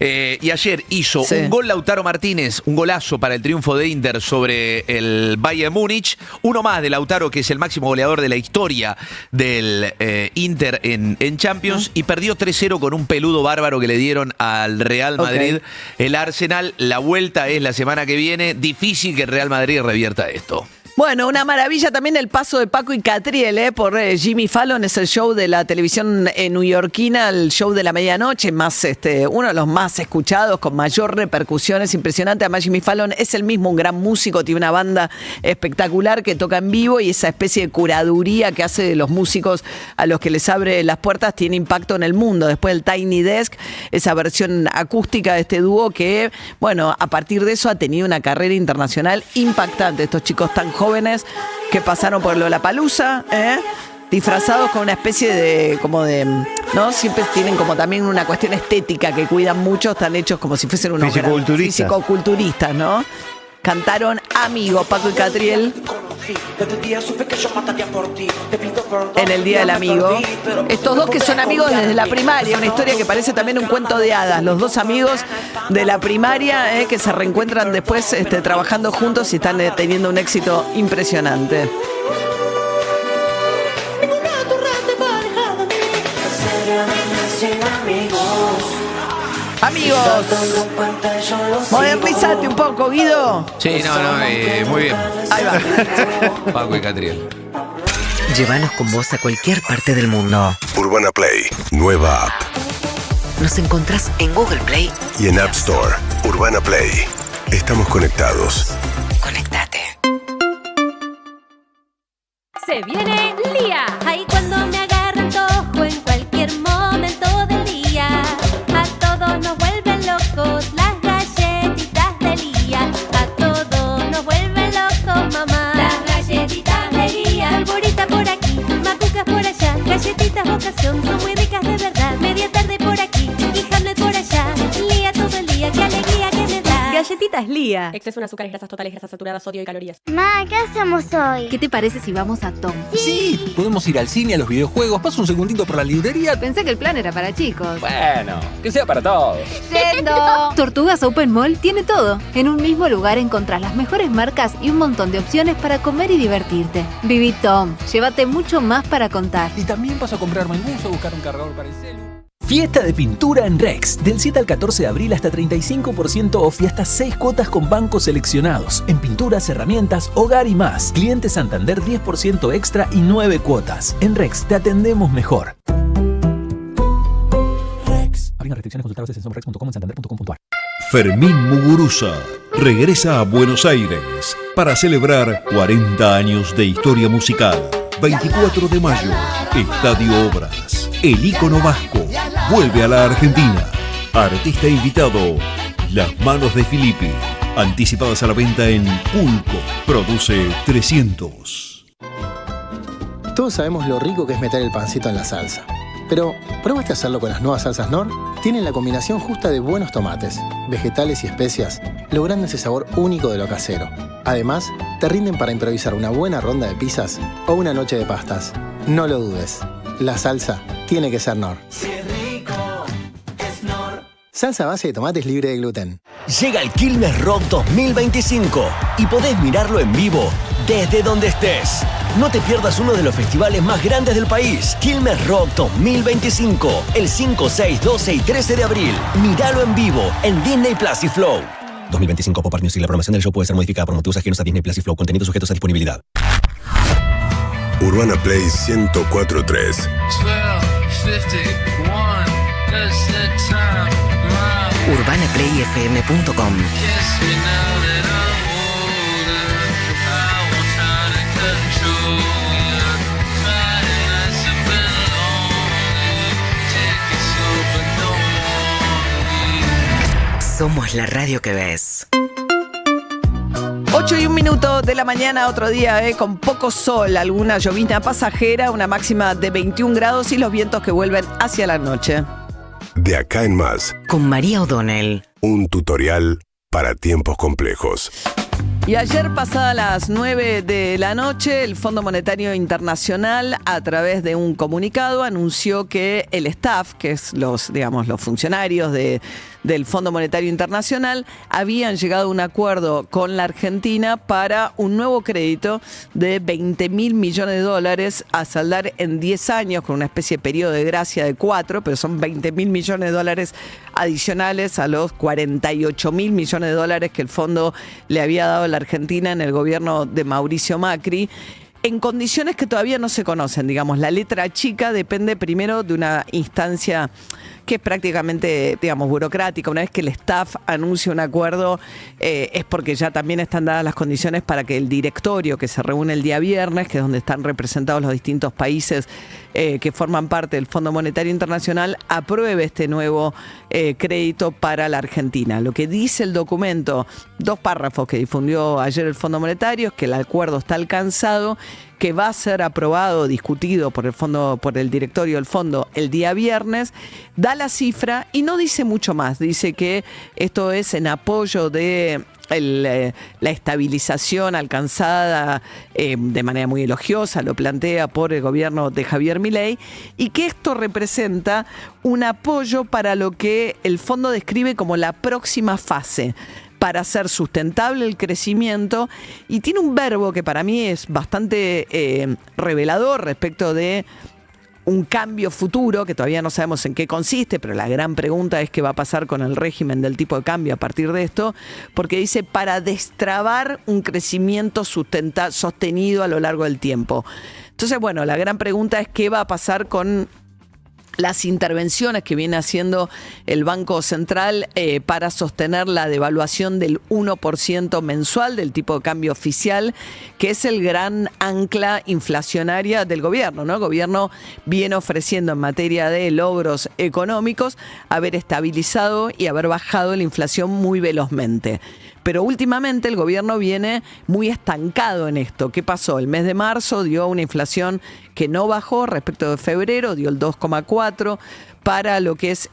Y ayer hizo un gol Lautaro Martínez, un golazo para el triunfo de Inter sobre el Bayern Múnich. Uno más de Lautaro, que es el máximo goleador de la historia del Inter en Champions. Y perdió 3-0 con un peludo bárbaro que le dieron al Real Madrid. El Arsenal, la vuelta es la semana que viene. Difícil que el Real Madrid revierta esto. Bueno, una maravilla también el paso de Paco y Catriel por Jimmy Fallon. Es el show de la televisión neoyorquina, el show de la medianoche, más uno de los más escuchados, con mayor repercusión. Es impresionante. Además, Jimmy Fallon es el mismo un gran músico, tiene una banda espectacular que toca en vivo, y esa especie de curaduría que hace de los músicos a los que les abre las puertas tiene impacto en el mundo. Después el Tiny Desk, esa versión acústica de este dúo que, bueno, a partir de eso ha tenido una carrera internacional impactante. Estos chicos tan jóvenes que pasaron por Lollapalooza, disfrazados con una especie de, ¿no? Siempre tienen como también una cuestión estética que cuidan mucho, están hechos como si fuesen unos fisicoculturistas, ¿no? Cantaron Amigo, Paco y Catriel, en el Día del Amigo. Estos dos que son amigos desde la primaria, una historia que parece también un cuento de hadas. Los dos amigos de la primaria que se reencuentran después trabajando juntos y están teniendo un éxito impresionante. Amigos, modernizate un poco, Guido. Sí, muy bien. Ahí va. Paco y Catriel. Llévanos con vos a cualquier parte del mundo. Urbana Play, nueva app. Nos encontrás en Google Play Y en App Store, Urbana Play. Estamos conectados. Conéctate. Se viene Lía. Ahí cuando me agarran tojo en cualquier momento del día. A todos nos vuelven locos las galletitas de Lía. A todos nos vuelven locos, mamá. Las galletitas de Lía. Polvorita por aquí, macucas por allá. Galletitas vocación, son muy ricas de verdad. Media tarde por aquí y Hamlet por allá. Lía todo el día, qué alegría que me da. Galletitas Lía. Exceso en azúcares, grasas totales, grasas saturadas, sodio y calorías. Ma, ¿qué hacemos hoy? ¿Qué te parece si vamos a Tom? Sí, podemos ir al cine, a los videojuegos. Paso un segundito por la librería. Pensé que el plan era para chicos. Bueno, que sea para todos. ¡Yendo! Tortugas Open Mall tiene todo. En un mismo lugar encontrás las mejores marcas y un montón de opciones para comer y divertirte. Viví Tom. Llévate mucho más para contar. Y también paso a comprarme el buzo, buscar un cargador para el celu. Fiesta de pintura en Rex. Del 7 al 14 de abril hasta 35% off y hasta 6 cuotas con bancos seleccionados. En pinturas, herramientas, hogar y más. Cliente Santander 10% extra y 9 cuotas. En Rex te atendemos mejor. Rex. Hay restricciones, consultar bases en somrex.com en santander.com.ar. Fermín Muguruza regresa a Buenos Aires para celebrar 40 años de historia musical. 24 de mayo, Estadio Obras. El ícono vasco vuelve a la Argentina. Artista invitado, Las Manos de Filippi. Anticipadas a la venta en Pulco. Produce 300. Todos sabemos lo rico que es meter el pancito en la salsa. Pero, ¿probaste hacerlo con las nuevas salsas Knorr? Tienen la combinación justa de buenos tomates, vegetales y especias, logrando ese sabor único de lo casero. Además, te rinden para improvisar una buena ronda de pizzas o una noche de pastas. No lo dudes. La salsa tiene que ser Knorr. Si es rico, es Knorr. Salsa a base de tomates libre de gluten. Llega el Quilmes Rock 2025 y podés mirarlo en vivo desde donde estés. No te pierdas uno de los festivales más grandes del país. Quilmes Rock 2025, el 5, 6, 12 y 13 de abril. Míralo en vivo en Disney Plus y Flow. 2025 Pop Art Music. La programación del show puede ser modificada por motivos ajenos a Disney Plus y Flow. Contenidos sujetos a disponibilidad. Urbana Play 104.3. UrbanaPlayFM.com. Somos la radio que ves. 8:01 de la mañana, otro día con poco sol, alguna llovizna pasajera, una máxima de 21 grados y los vientos que vuelven hacia la noche. De acá en más. Con María O'Donnell. Un tutorial para tiempos complejos. Y ayer, pasada las 9 de la noche, el Fondo Monetario Internacional, a través de un comunicado, anunció que el staff, que es los funcionarios del Fondo Monetario Internacional, habían llegado a un acuerdo con la Argentina para un nuevo crédito de 20.000 millones de dólares a saldar en 10 años, con una especie de periodo de gracia de 4, pero son 20.000 millones de dólares adicionales a los 48.000 millones de dólares que el fondo le había dado a la Argentina en el gobierno de Mauricio Macri, en condiciones que todavía no se conocen. Digamos, la letra chica depende primero de una instancia que es prácticamente, burocrática. Una vez que el staff anuncia un acuerdo, es porque ya también están dadas las condiciones para que el directorio, que se reúne el día viernes, que es donde están representados los distintos países que forman parte del Fondo Monetario Internacional, apruebe este nuevo crédito para la Argentina. Lo que dice el documento, 2 párrafos que difundió ayer el Fondo Monetario, es que el acuerdo está alcanzado, que va a ser aprobado, discutido por el directorio del fondo el día viernes, da la cifra y no dice mucho más. Dice que esto es en apoyo de la estabilización alcanzada de manera muy elogiosa, lo plantea por el gobierno de Javier Milei, y que esto representa un apoyo para lo que el fondo describe como la próxima fase, para hacer sustentable el crecimiento, y tiene un verbo que para mí es bastante revelador respecto de un cambio futuro, que todavía no sabemos en qué consiste, pero la gran pregunta es qué va a pasar con el régimen del tipo de cambio a partir de esto, porque dice para destrabar un crecimiento sostenido a lo largo del tiempo. Entonces, bueno, la gran pregunta es qué va a pasar con las intervenciones que viene haciendo el Banco Central para sostener la devaluación del 1% mensual del tipo de cambio oficial, que es el gran ancla inflacionaria del gobierno, ¿no? El gobierno viene ofreciendo en materia de logros económicos haber estabilizado y haber bajado la inflación muy velozmente. Pero últimamente el gobierno viene muy estancado en esto. ¿Qué pasó? El mes de marzo dio una inflación que no bajó respecto de febrero, dio el 2,4%. 1,4 para lo que es,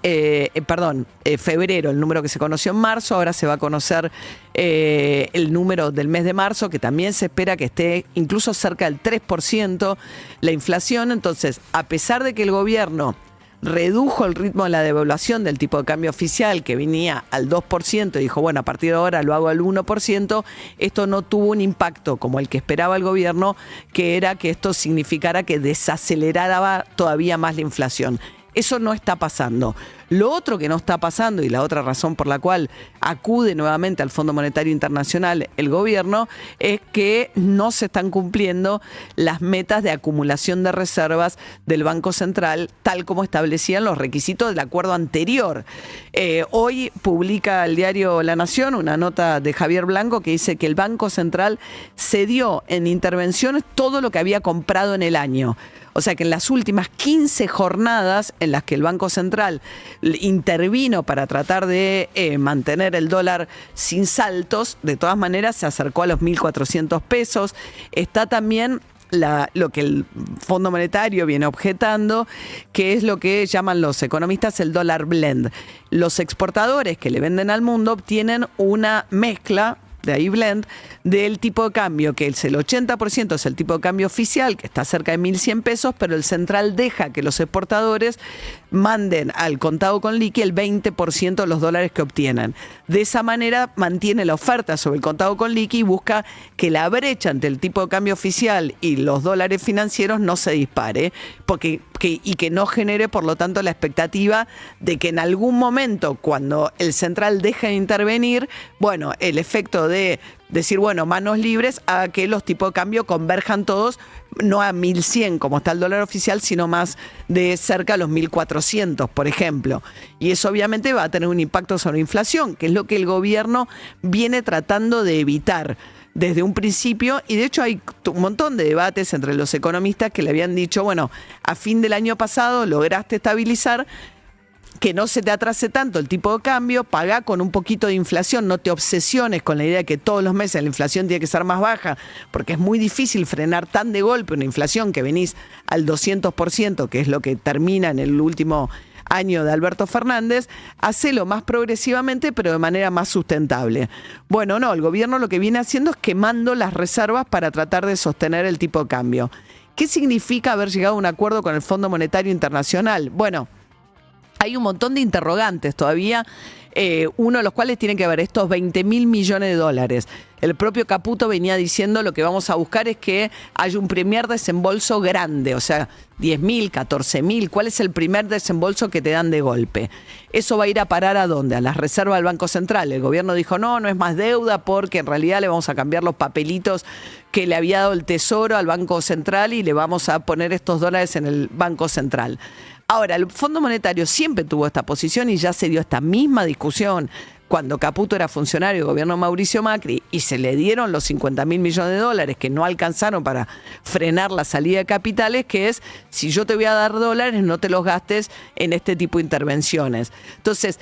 febrero, el número que se conoció en marzo. Ahora se va a conocer el número del mes de marzo, que también se espera que esté incluso cerca del 3% la inflación. Entonces, a pesar de que el gobierno redujo el ritmo de la devaluación del tipo de cambio oficial, que venía al 2%, y dijo, bueno, a partir de ahora lo hago al 1%, esto no tuvo un impacto como el que esperaba el gobierno, que era que esto significara que desaceleraba todavía más la inflación. Eso no está pasando. Lo otro que no está pasando, y la otra razón por la cual acude nuevamente al Fondo Monetario Internacional el gobierno, es que no se están cumpliendo las metas de acumulación de reservas del Banco Central, tal como establecían los requisitos del acuerdo anterior. Hoy publica el diario La Nación una nota de Javier Blanco que dice que el Banco Central cedió en intervenciones todo lo que había comprado en el año. O sea que en las últimas 15 jornadas en las que el Banco Central intervino para tratar de mantener el dólar sin saltos, de todas maneras se acercó a los 1.400 pesos. Está también lo que el Fondo Monetario viene objetando, que es lo que llaman los economistas el dólar blend. Los exportadores que le venden al mundo obtienen una mezcla, de ahí blend, del tipo de cambio, que es el 80% es el tipo de cambio oficial, que está cerca de 1.100 pesos, pero el central deja que los exportadores manden al contado con liqui el 20% de los dólares que obtienen. De esa manera mantiene la oferta sobre el contado con liqui y busca que la brecha entre el tipo de cambio oficial y los dólares financieros no se dispare, y que no genere, por lo tanto, la expectativa de que en algún momento, cuando el central deje de intervenir, bueno, el efecto de decir, bueno, manos libres, a que los tipos de cambio converjan todos, no a 1.100 como está el dólar oficial, sino más de cerca a los 1.400, por ejemplo. Y eso obviamente va a tener un impacto sobre la inflación, que es lo que el gobierno viene tratando de evitar desde un principio, y de hecho hay un montón de debates entre los economistas que le habían dicho, bueno, a fin del año pasado lograste estabilizar, que no se te atrase tanto el tipo de cambio, pagá con un poquito de inflación, no te obsesiones con la idea de que todos los meses la inflación tiene que ser más baja, porque es muy difícil frenar tan de golpe una inflación que venís al 200%, que es lo que termina en el último año de Alberto Fernández. Hacelo más progresivamente, pero de manera más sustentable. Bueno, no, el gobierno lo que viene haciendo es quemando las reservas para tratar de sostener el tipo de cambio. ¿Qué significa haber llegado a un acuerdo con el Fondo Monetario Internacional? Bueno, hay un montón de interrogantes todavía, uno de los cuales tiene que ver estos 20.000 millones de dólares. El propio Caputo venía diciendo lo que vamos a buscar es que haya un primer desembolso grande, o sea, 10.000, 14.000, ¿cuál es el primer desembolso que te dan de golpe? Eso va a ir a parar ¿a dónde? A las reservas del Banco Central. El gobierno dijo, no es más deuda porque en realidad le vamos a cambiar los papelitos que le había dado el Tesoro al Banco Central y le vamos a poner estos dólares en el Banco Central. Ahora, el Fondo Monetario siempre tuvo esta posición y ya se dio esta misma discusión cuando Caputo era funcionario del gobierno de Mauricio Macri y se le dieron los 50.000 millones de dólares que no alcanzaron para frenar la salida de capitales, que es, si yo te voy a dar dólares, no te los gastes en este tipo de intervenciones. Entonces,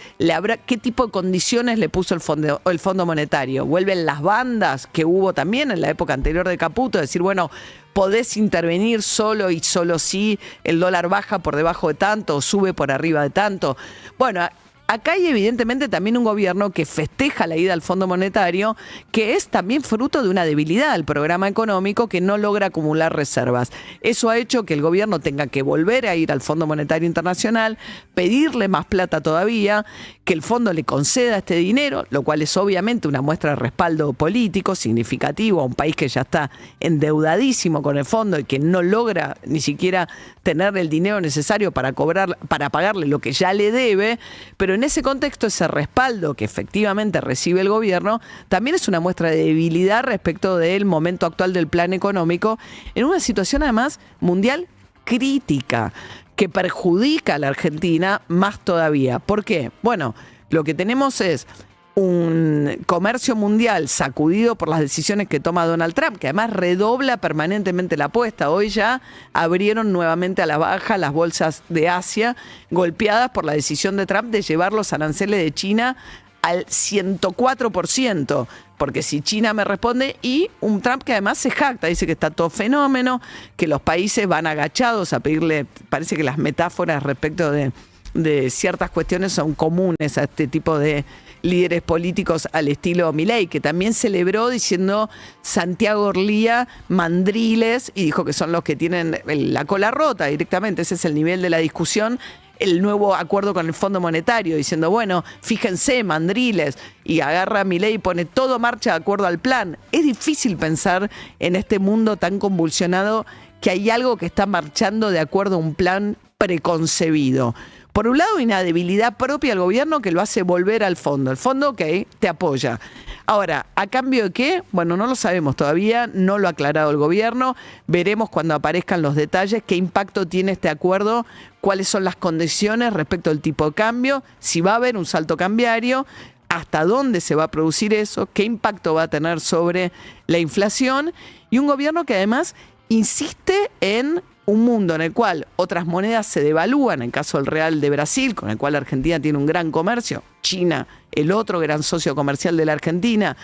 ¿qué tipo de condiciones le puso el Fondo Monetario? ¿Vuelven las bandas que hubo también en la época anterior de Caputo? Decir, bueno, podés intervenir solo y solo si el dólar baja por debajo de tanto o sube por arriba de tanto. Bueno, acá hay evidentemente también un gobierno que festeja la ida al Fondo Monetario, que es también fruto de una debilidad del programa económico que no logra acumular reservas. Eso ha hecho que el gobierno tenga que volver a ir al Fondo Monetario Internacional, pedirle más plata todavía, que el fondo le conceda este dinero, lo cual es obviamente una muestra de respaldo político significativo a un país que ya está endeudadísimo con el fondo y que no logra ni siquiera tener el dinero necesario para pagarle lo que ya le debe, pero en ese contexto ese respaldo que efectivamente recibe el gobierno también es una muestra de debilidad respecto del momento actual del plan económico, en una situación además mundial crítica, que perjudica a la Argentina más todavía. ¿Por qué? Bueno, lo que tenemos es un comercio mundial sacudido por las decisiones que toma Donald Trump, que además redobla permanentemente la apuesta. Hoy ya abrieron nuevamente a la baja las bolsas de Asia, golpeadas por la decisión de Trump de llevar los aranceles de China al 104%, porque si China me responde, y un Trump que además se jacta, dice que está todo fenómeno, que los países van agachados a pedirle, parece que las metáforas respecto de ciertas cuestiones son comunes a este tipo de líderes políticos al estilo Milei, que también celebró diciendo Santiago Orlía mandriles, y dijo que son los que tienen la cola rota directamente. Ese es el nivel de la discusión. El nuevo acuerdo con el Fondo Monetario, diciendo, bueno, fíjense, mandriles, y agarra a Milei y pone todo marcha de acuerdo al plan. Es difícil pensar en este mundo tan convulsionado que hay algo que está marchando de acuerdo a un plan preconcebido. Por un lado, hay una debilidad propia del gobierno que lo hace volver al fondo. El fondo, ok, te apoya. Ahora, ¿a cambio de qué? Bueno, no lo sabemos todavía, no lo ha aclarado el gobierno. Veremos cuando aparezcan los detalles qué impacto tiene este acuerdo, cuáles son las condiciones respecto al tipo de cambio, si va a haber un salto cambiario, hasta dónde se va a producir eso, qué impacto va a tener sobre la inflación, y un gobierno que además insiste en un mundo en el cual otras monedas se devalúan, en el caso del real de Brasil, con el cual Argentina tiene un gran comercio, China, el otro gran socio comercial de la Argentina,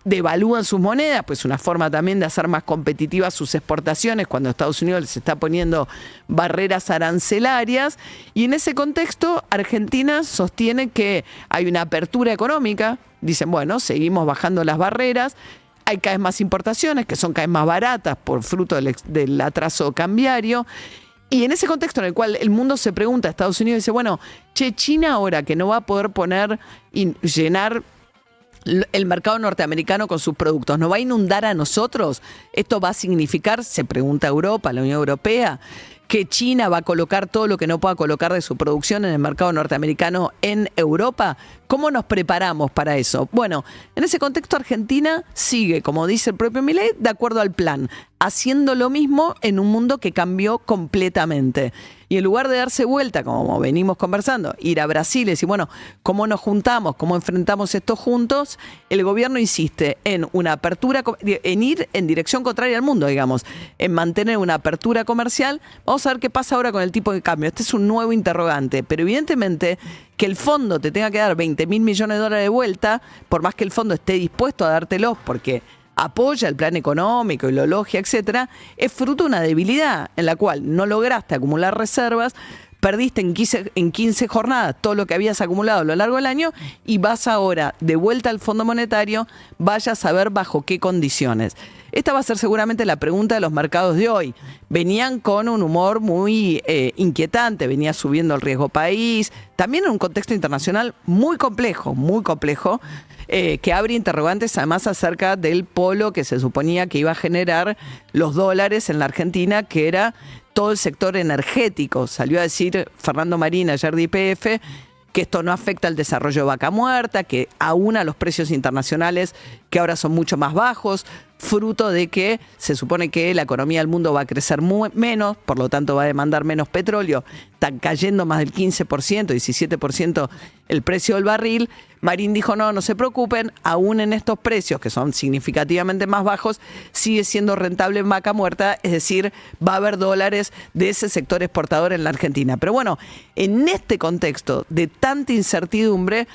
devalúan sus monedas, pues una forma también de hacer más competitivas sus exportaciones cuando Estados Unidos les está poniendo barreras arancelarias, y en ese contexto Argentina sostiene que hay una apertura económica, dicen, bueno, seguimos bajando las barreras, hay cada vez más importaciones que son cada vez más baratas por fruto del atraso cambiario. Y en ese contexto en el cual el mundo se pregunta, Estados Unidos dice, bueno, China ahora que no va a poder poner y llenar el mercado norteamericano con sus productos, ¿nos va a inundar a nosotros? ¿Esto va a significar, se pregunta Europa, la Unión Europea, que China va a colocar todo lo que no pueda colocar de su producción en el mercado norteamericano en Europa? ¿Cómo nos preparamos para eso? Bueno, en ese contexto Argentina sigue, como dice el propio Milei, de acuerdo al plan, haciendo lo mismo en un mundo que cambió completamente. Y en lugar de darse vuelta, como venimos conversando, ir a Brasil y decir, bueno, ¿cómo nos juntamos? ¿Cómo enfrentamos esto juntos? El gobierno insiste en una apertura, en ir en dirección contraria al mundo, digamos, en mantener una apertura comercial. Vamos a ver qué pasa ahora con el tipo de cambio. Este es un nuevo interrogante, pero evidentemente que el fondo te tenga que dar 20.000 millones de dólares de vuelta, por más que el fondo esté dispuesto a dártelos porque apoya el plan económico y lo elogia, etcétera, es fruto de una debilidad en la cual no lograste acumular reservas, perdiste en 15 jornadas todo lo que habías acumulado a lo largo del año y vas ahora de vuelta al Fondo Monetario, vaya a saber bajo qué condiciones. Esta va a ser seguramente la pregunta de los mercados de hoy. Venían con un humor muy inquietante, venía subiendo el riesgo país, también en un contexto internacional muy complejo, que abre interrogantes además acerca del polo que se suponía que iba a generar los dólares en la Argentina, que era todo el sector energético. Salió a decir Fernando Marín ayer de YPF que esto no afecta al desarrollo de Vaca Muerta, que aúna los precios internacionales que ahora son mucho más bajos, fruto de que se supone que la economía del mundo va a crecer menos, por lo tanto va a demandar menos petróleo, están cayendo más del 15%, 17% el precio del barril. Marín dijo, no se preocupen, aún en estos precios que son significativamente más bajos, sigue siendo rentable en Vaca Muerta, es decir, va a haber dólares de ese sector exportador en la Argentina. Pero bueno, en este contexto de tanta incertidumbre,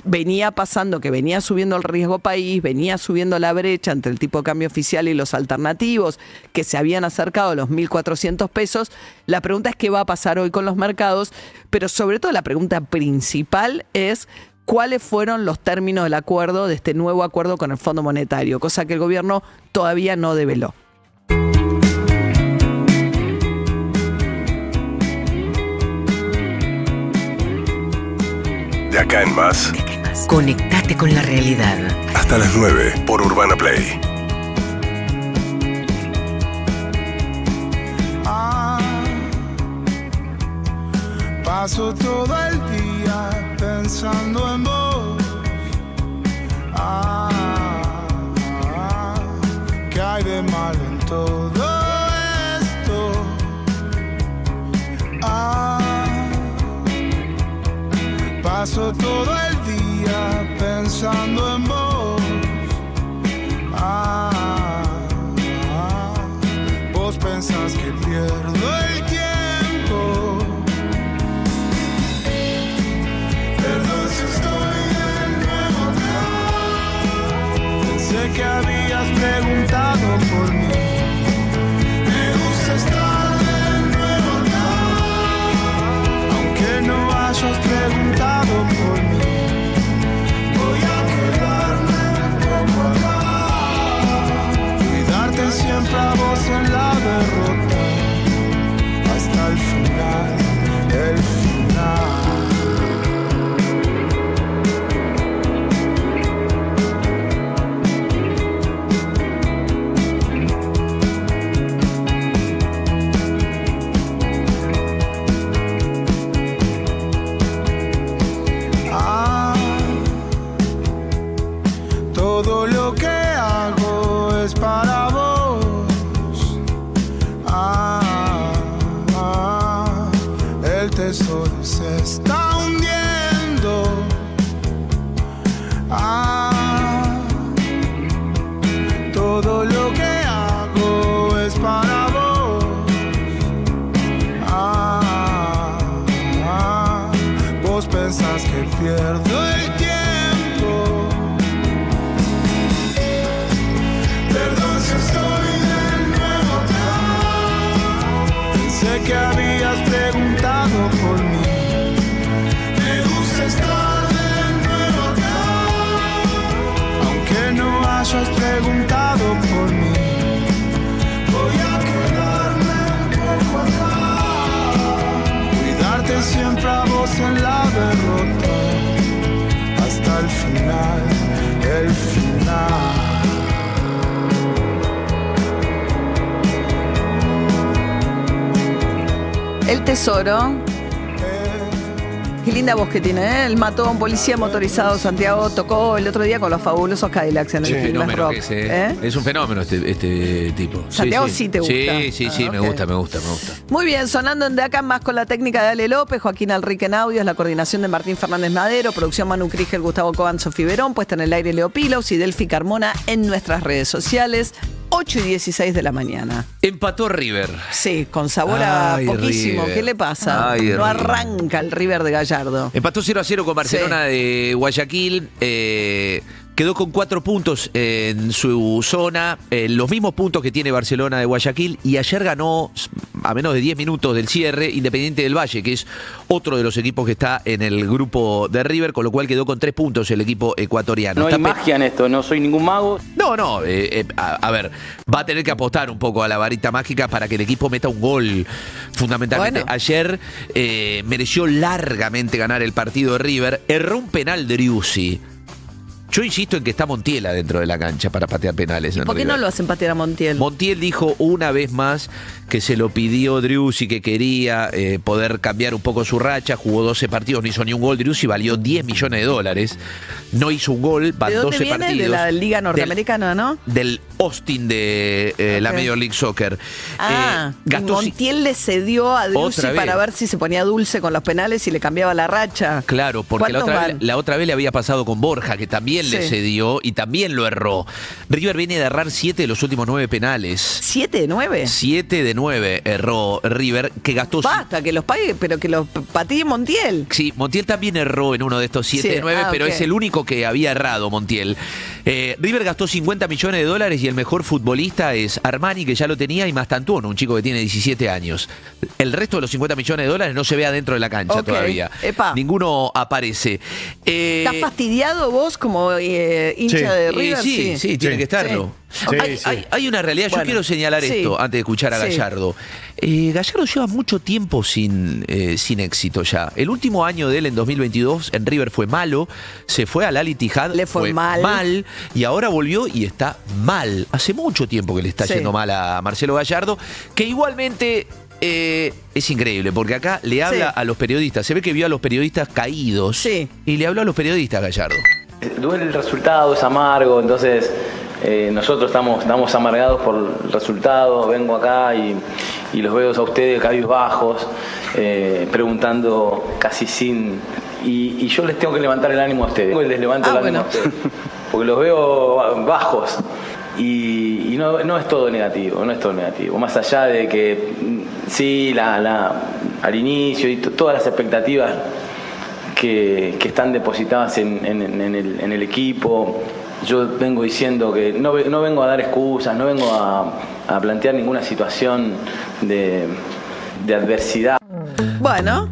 venía pasando que venía subiendo el riesgo país, venía subiendo la brecha entre el tipo de cambio oficial y los alternativos, que se habían acercado a los 1.400 pesos. La pregunta es qué va a pasar hoy con los mercados, pero sobre todo la pregunta principal es cuáles fueron los términos del acuerdo, de este nuevo acuerdo con el Fondo Monetario, cosa que el gobierno todavía no develó. De acá en más. Conectate con la realidad. Hasta las 9 por Urbana Play. Paso todo el día pensando en vos. ¿Qué hay de malo en todo esto? Paso todo el día pensando en vos. Vos pensás que pierdo el tiempo. Perdón si estoy de nuevo. Pensé que habías preguntado por mí. Me gusta estar de nuevo acá, aunque no hayas preguntado por mí. Voy a quedarme un poco acá, cuidarte siempre a vos en la derrota, hasta el final, el final. Todo lo que hago es para vos. El tesoro se está hundiendo. Todo lo que hago es para vos. Vos pensás que pierdo el tiempo. Perdón si estoy de nuevo acá. Pensé que habías preguntado por mí. Me gusta estar de nuevo acá, aunque no hayas preguntado por mí. Voy a quedarme un poco acá, cuidarte siempre a vos en la derrota, hasta el final, el final. El tesoro. Qué linda voz que tiene, ¿eh? El mató a un policía motorizado. Santiago tocó el otro día con los fabulosos Cadillacs en el Quilmes Rock. Es un fenómeno este tipo. Santiago sí te gusta. Sí, okay. me gusta. Muy bien, sonando en De Acá Más con la técnica de Ale López, Joaquín Alrique en audios, la coordinación de Martín Fernández Madero, producción Manu Krigel, Gustavo Coban, Sofía Verón, puesta en el aire Leo Pilos y Delphi Carmona en nuestras redes sociales. 8:16 de la mañana. Empató River. Sí, con sabor a poquísimo. River. ¿Qué le pasa? No arranca el River de Gallardo. Empató 0-0 con Barcelona de Guayaquil. Quedó con 4 puntos en su zona, los mismos puntos que tiene Barcelona de Guayaquil, y ayer ganó a menos de 10 minutos del cierre Independiente del Valle, que es otro de los equipos que está en el grupo de River, con lo cual quedó con 3 puntos el equipo ecuatoriano. No hay magia en esto, no soy ningún mago. No, a ver, va a tener que apostar un poco a la varita mágica para que el equipo meta un gol, fundamentalmente. Bueno. Ayer mereció largamente ganar el partido de River, erró un penal de Driussi. Yo insisto en que está Montiel adentro de la cancha para patear penales. ¿Por qué no lo hacen patear a Montiel? Montiel dijo una vez más que se lo pidió Driussi, que quería poder cambiar un poco su racha. Jugó 12 partidos, no hizo ni un gol. Driussi valió $10 millones. No hizo un gol, van 12 viene? partidos. De la Liga Norteamericana, ¿no? Del Austin de la Major League Soccer. Montiel le cedió a Driussi para ver si se ponía dulce con los penales y le cambiaba la racha. Claro, porque la otra vez le había pasado con Borja, que también le cedió y también lo erró. River viene de errar 7 de los últimos 9 penales. ¿7 de 9? 7 de 9 erró River, que gastó... Basta, que los pague, pero que los patee Montiel. Sí, Montiel también erró en uno de estos 7 de 9, pero es el único que había errado, Montiel. River gastó $50 millones y el mejor futbolista es Armani, que ya lo tenía, y Mastantuono, un chico que tiene 17 años. El resto de los $50 millones no se ve adentro de la cancha todavía. Ninguno aparece. ¿Estás fastidiado vos como hincha de River? Sí, tiene que estarlo. Hay una realidad, yo quiero señalar esto antes de escuchar a Gallardo. Gallardo lleva mucho tiempo sin éxito ya. El último año de él, en 2022, en River fue malo, se fue al Al Ittihad, le fue mal, y ahora volvió y está mal. Hace mucho tiempo que le está yendo mal a Marcelo Gallardo, que igualmente... es increíble, porque acá le habla a los periodistas. Se ve que vio a los periodistas caídos y le habló a los periodistas Gallardo. Duele el resultado, es amargo, entonces nosotros estamos amargados por el resultado. Vengo acá y los veo a ustedes cabizbajos, preguntando casi sin... Y yo les tengo que levantar el ánimo a ustedes. Les levanto el ánimo a ustedes, porque los veo bajos. Y no es todo negativo, Más allá de que sí, al inicio y todas las expectativas que están depositadas en el equipo, Yo vengo diciendo que no vengo a dar excusas, no vengo a plantear ninguna situación de adversidad. Bueno,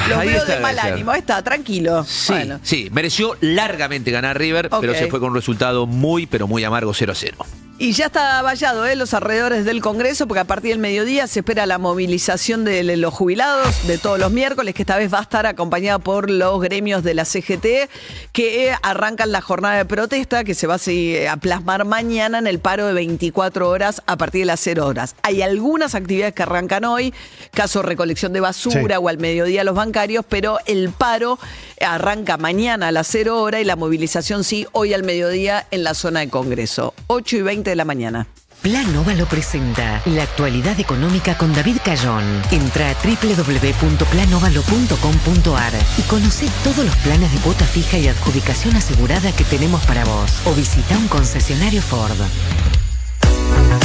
lo ahí veo está de mal Gallardo. ánimo, está tranquilo. Sí, Bueno. sí, mereció largamente ganar River, pero Ok. se fue con un resultado muy, pero muy amargo, 0-0. Y ya está vallado los alrededores del Congreso, porque a partir del mediodía se espera la movilización de los jubilados de todos los miércoles, que esta vez va a estar acompañada por los gremios de la CGT, que arrancan la jornada de protesta, que se va a plasmar mañana en el paro de 24 horas a partir de las 0 horas. Hay algunas actividades que arrancan hoy, caso recolección de basura o al mediodía los bancarios, pero el paro arranca mañana a las 0 horas y la movilización sí, hoy al mediodía en la zona de Congreso. 8:20 de la mañana. Plan Óvalo presenta la actualidad económica con David Cayón. Entra a www.planovalo.com.ar y conoce todos los planes de cuota fija y adjudicación asegurada que tenemos para vos. O visita un concesionario Ford.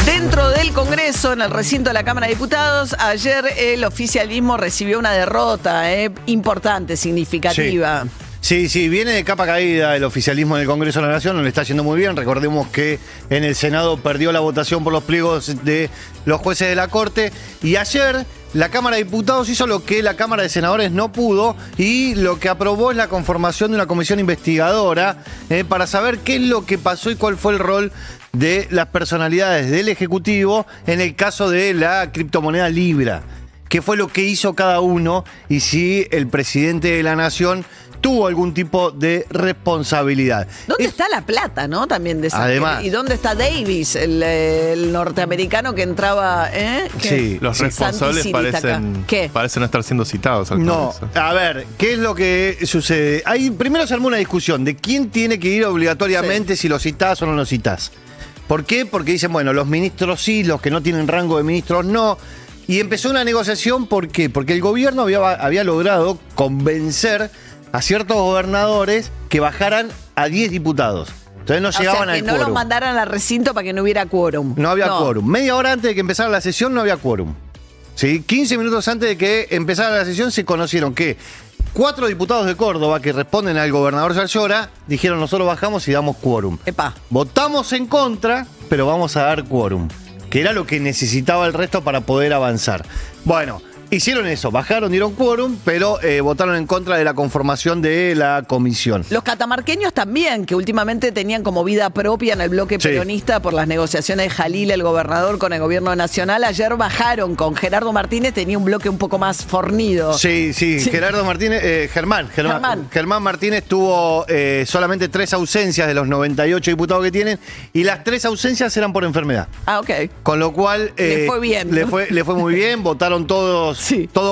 Dentro del Congreso, en el recinto de la Cámara de Diputados, ayer el oficialismo recibió una derrota importante, significativa. Sí, viene de capa caída el oficialismo en el Congreso de la Nación, no le está yendo muy bien. Recordemos que en el Senado perdió la votación por los pliegos de los jueces de la Corte y ayer la Cámara de Diputados hizo lo que la Cámara de Senadores no pudo y lo que aprobó es la conformación de una comisión investigadora para saber qué es lo que pasó y cuál fue el rol de las personalidades del Ejecutivo en el caso de la criptomoneda Libra. ¿Qué fue lo que hizo cada uno y si el presidente de la Nación tuvo algún tipo de responsabilidad? ¿Dónde está la plata, no? También de esa Además. gente. ¿Y dónde está Davis, el norteamericano que entraba? Sí. Los responsables parecen no estar siendo citados al No, Congreso. a ver, ¿qué es lo que sucede? Primero se armó una discusión de quién tiene que ir obligatoriamente, si lo citás o no lo citás. ¿Por qué? Porque dicen, bueno, los ministros sí, los que no tienen rango de ministros no. Y empezó una negociación, ¿por qué? Porque el gobierno había logrado convencer a ciertos gobernadores que bajaran a 10 diputados. Entonces no llegaban al que quórum. no los mandaran al recinto para que no hubiera quórum. No había quórum. Media hora antes de que empezara la sesión no había quórum. ¿Sí? 15 minutos antes de que empezara la sesión se conocieron que 4 diputados de Córdoba que responden al gobernador Salsora dijeron nosotros bajamos y damos quórum. Votamos en contra, pero vamos a dar quórum, que era lo que necesitaba el resto para poder avanzar. Bueno, hicieron eso, bajaron, dieron quórum, pero votaron en contra de la conformación de la comisión. Los catamarqueños también, que últimamente tenían como vida propia en el bloque peronista por las negociaciones de Jalil, el gobernador, con el gobierno nacional. Ayer bajaron con Gerardo Martínez, tenía un bloque un poco más fornido. Sí. Gerardo Martínez, Germán Martínez tuvo solamente 3 ausencias de los 98 diputados que tienen y las 3 ausencias eran por enfermedad. Ah, ok. Con lo cual le fue bien. Le fue muy bien, votaron todos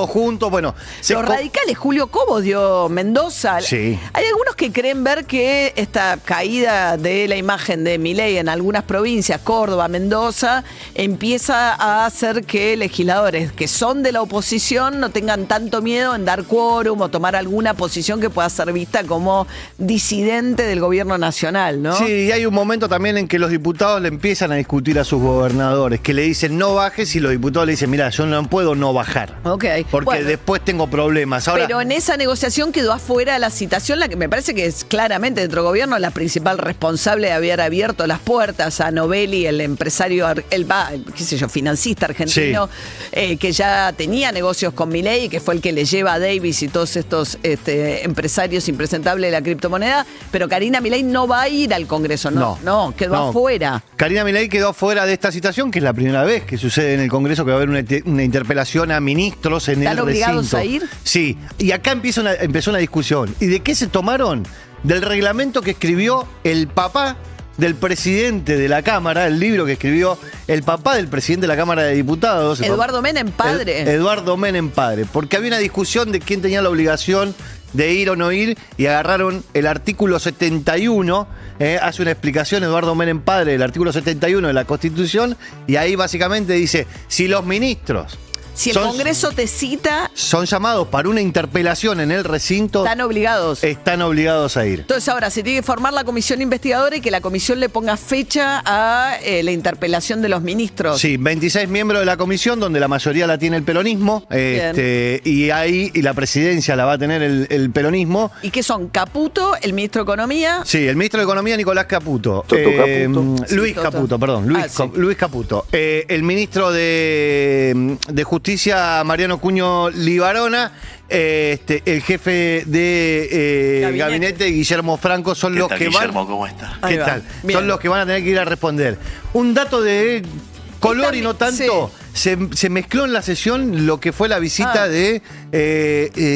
juntos. Bueno, los radicales, Julio Cobos dio Mendoza. Sí. Hay algunos que creen ver que esta caída de la imagen de Milei en algunas provincias, Córdoba, Mendoza, empieza a hacer que legisladores que son de la oposición no tengan tanto miedo en dar quórum o tomar alguna posición que pueda ser vista como disidente del gobierno nacional, ¿no? Sí, y hay un momento también en que los diputados le empiezan a discutir a sus gobernadores, que le dicen no bajes y los diputados le dicen, mira, yo no puedo no bajar. Ok. Porque después tengo problemas. Ahora, pero en esa negociación quedó afuera la citación, la que me parece que es claramente dentro del gobierno la principal responsable de haber abierto las puertas a Novelli, el empresario, financista argentino, que ya tenía negocios con Milei y que fue el que le lleva a Davis y todos estos empresarios impresentables de la criptomoneda. Pero Karina Milei no va a ir al Congreso, no, quedó afuera. Karina Milei quedó afuera de esta citación, que es la primera vez que sucede en el Congreso que va a haber una interpelación a ministros en el recinto. ¿Están obligados a ir? Sí, y acá empezó una discusión. ¿Y de qué se tomaron? Del reglamento que escribió el papá del presidente de la Cámara, el libro que escribió el papá del presidente de la Cámara de Diputados. Eduardo Menem, padre. Eduardo Menem, padre. Porque había una discusión de quién tenía la obligación de ir o no ir y agarraron el artículo 71, hace una explicación Eduardo Menem, padre, del artículo 71 de la Constitución y ahí básicamente dice, si los ministros Si el Congreso te cita... Son llamados para una interpelación en el recinto. Están obligados. Están obligados a ir. Entonces ahora se tiene que formar la comisión investigadora y que la comisión le ponga fecha a la interpelación de los ministros. Sí, 26 miembros de la comisión, donde la mayoría la tiene el peronismo. Y ahí la presidencia la va a tener el peronismo. ¿Y qué son? ¿Caputo, el ministro de Economía? Sí, el ministro de Economía, Nicolás Caputo. Luis Caputo, perdón. Luis Caputo. El ministro de Justicia, Mariano Cuño Libarona, el jefe de gabinete, Guillermo Franco, son los que Guillermo, van. ¿cómo está? ¿Qué tal? Son los que van a tener que ir a responder. Un dato de color y no tanto. Sí. Se mezcló en la sesión lo que fue la visita de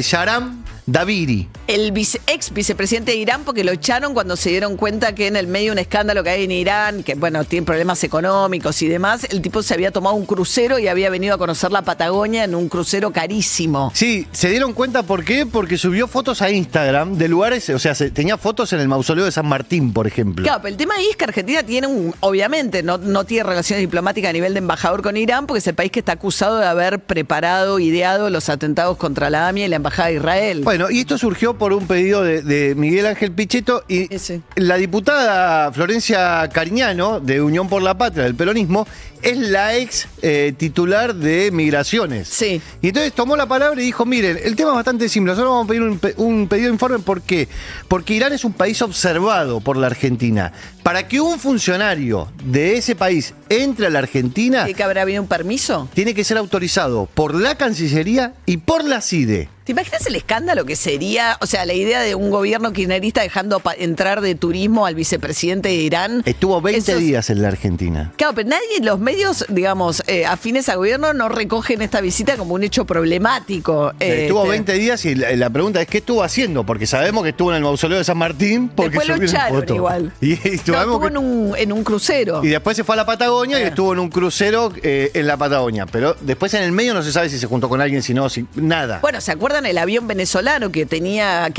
Yaram Daviri. El ex vicepresidente de Irán, porque lo echaron cuando se dieron cuenta que en el medio de un escándalo que hay en Irán, que bueno, tiene problemas económicos y demás, el tipo se había tomado un crucero y había venido a conocer la Patagonia en un crucero carísimo. Sí, se dieron cuenta, ¿por qué? Porque subió fotos a Instagram de lugares, o sea, tenía fotos en el mausoleo de San Martín, por ejemplo. Claro, pero el tema ahí es que Argentina tiene obviamente, no tiene relaciones diplomáticas a nivel de embajador con Irán, porque es el país que está acusado de haber preparado, ideado los atentados contra la AMIA y la embajada de Israel. Bueno, y esto surgió por un pedido de Miguel Ángel Pichetto y la diputada Florencia Cariñano, de Unión por la Patria, del peronismo, es la ex titular de Migraciones. Sí. Y entonces tomó la palabra y dijo, miren, el tema es bastante simple, nosotros vamos a pedir un pedido de informe. ¿Por qué? Porque Irán es un país observado por la Argentina. Para que un funcionario de ese país entre a la Argentina... ¿Tiene que haber habido un permiso? Tiene que ser autorizado por la Cancillería y por la CIDE. ¿Te imaginas el escándalo que sería? O sea, la idea de un gobierno kirchnerista dejando entrar de turismo al vicepresidente de Irán. Estuvo 20 días en la Argentina. Claro, pero nadie, los medios, digamos, afines al gobierno no recogen esta visita como un hecho problemático. Estuvo 20 días y la pregunta es, ¿qué estuvo haciendo? Porque sabemos que estuvo en el mausoleo de San Martín. Porque después lo echaron igual. Y estuvo en un crucero. Y después se fue a la Patagonia y estuvo en un crucero en la Patagonia. Pero después en el medio no se sabe si se juntó con alguien, si no, nada. Bueno, ¿se acuerdan el avión venezolano que tenía...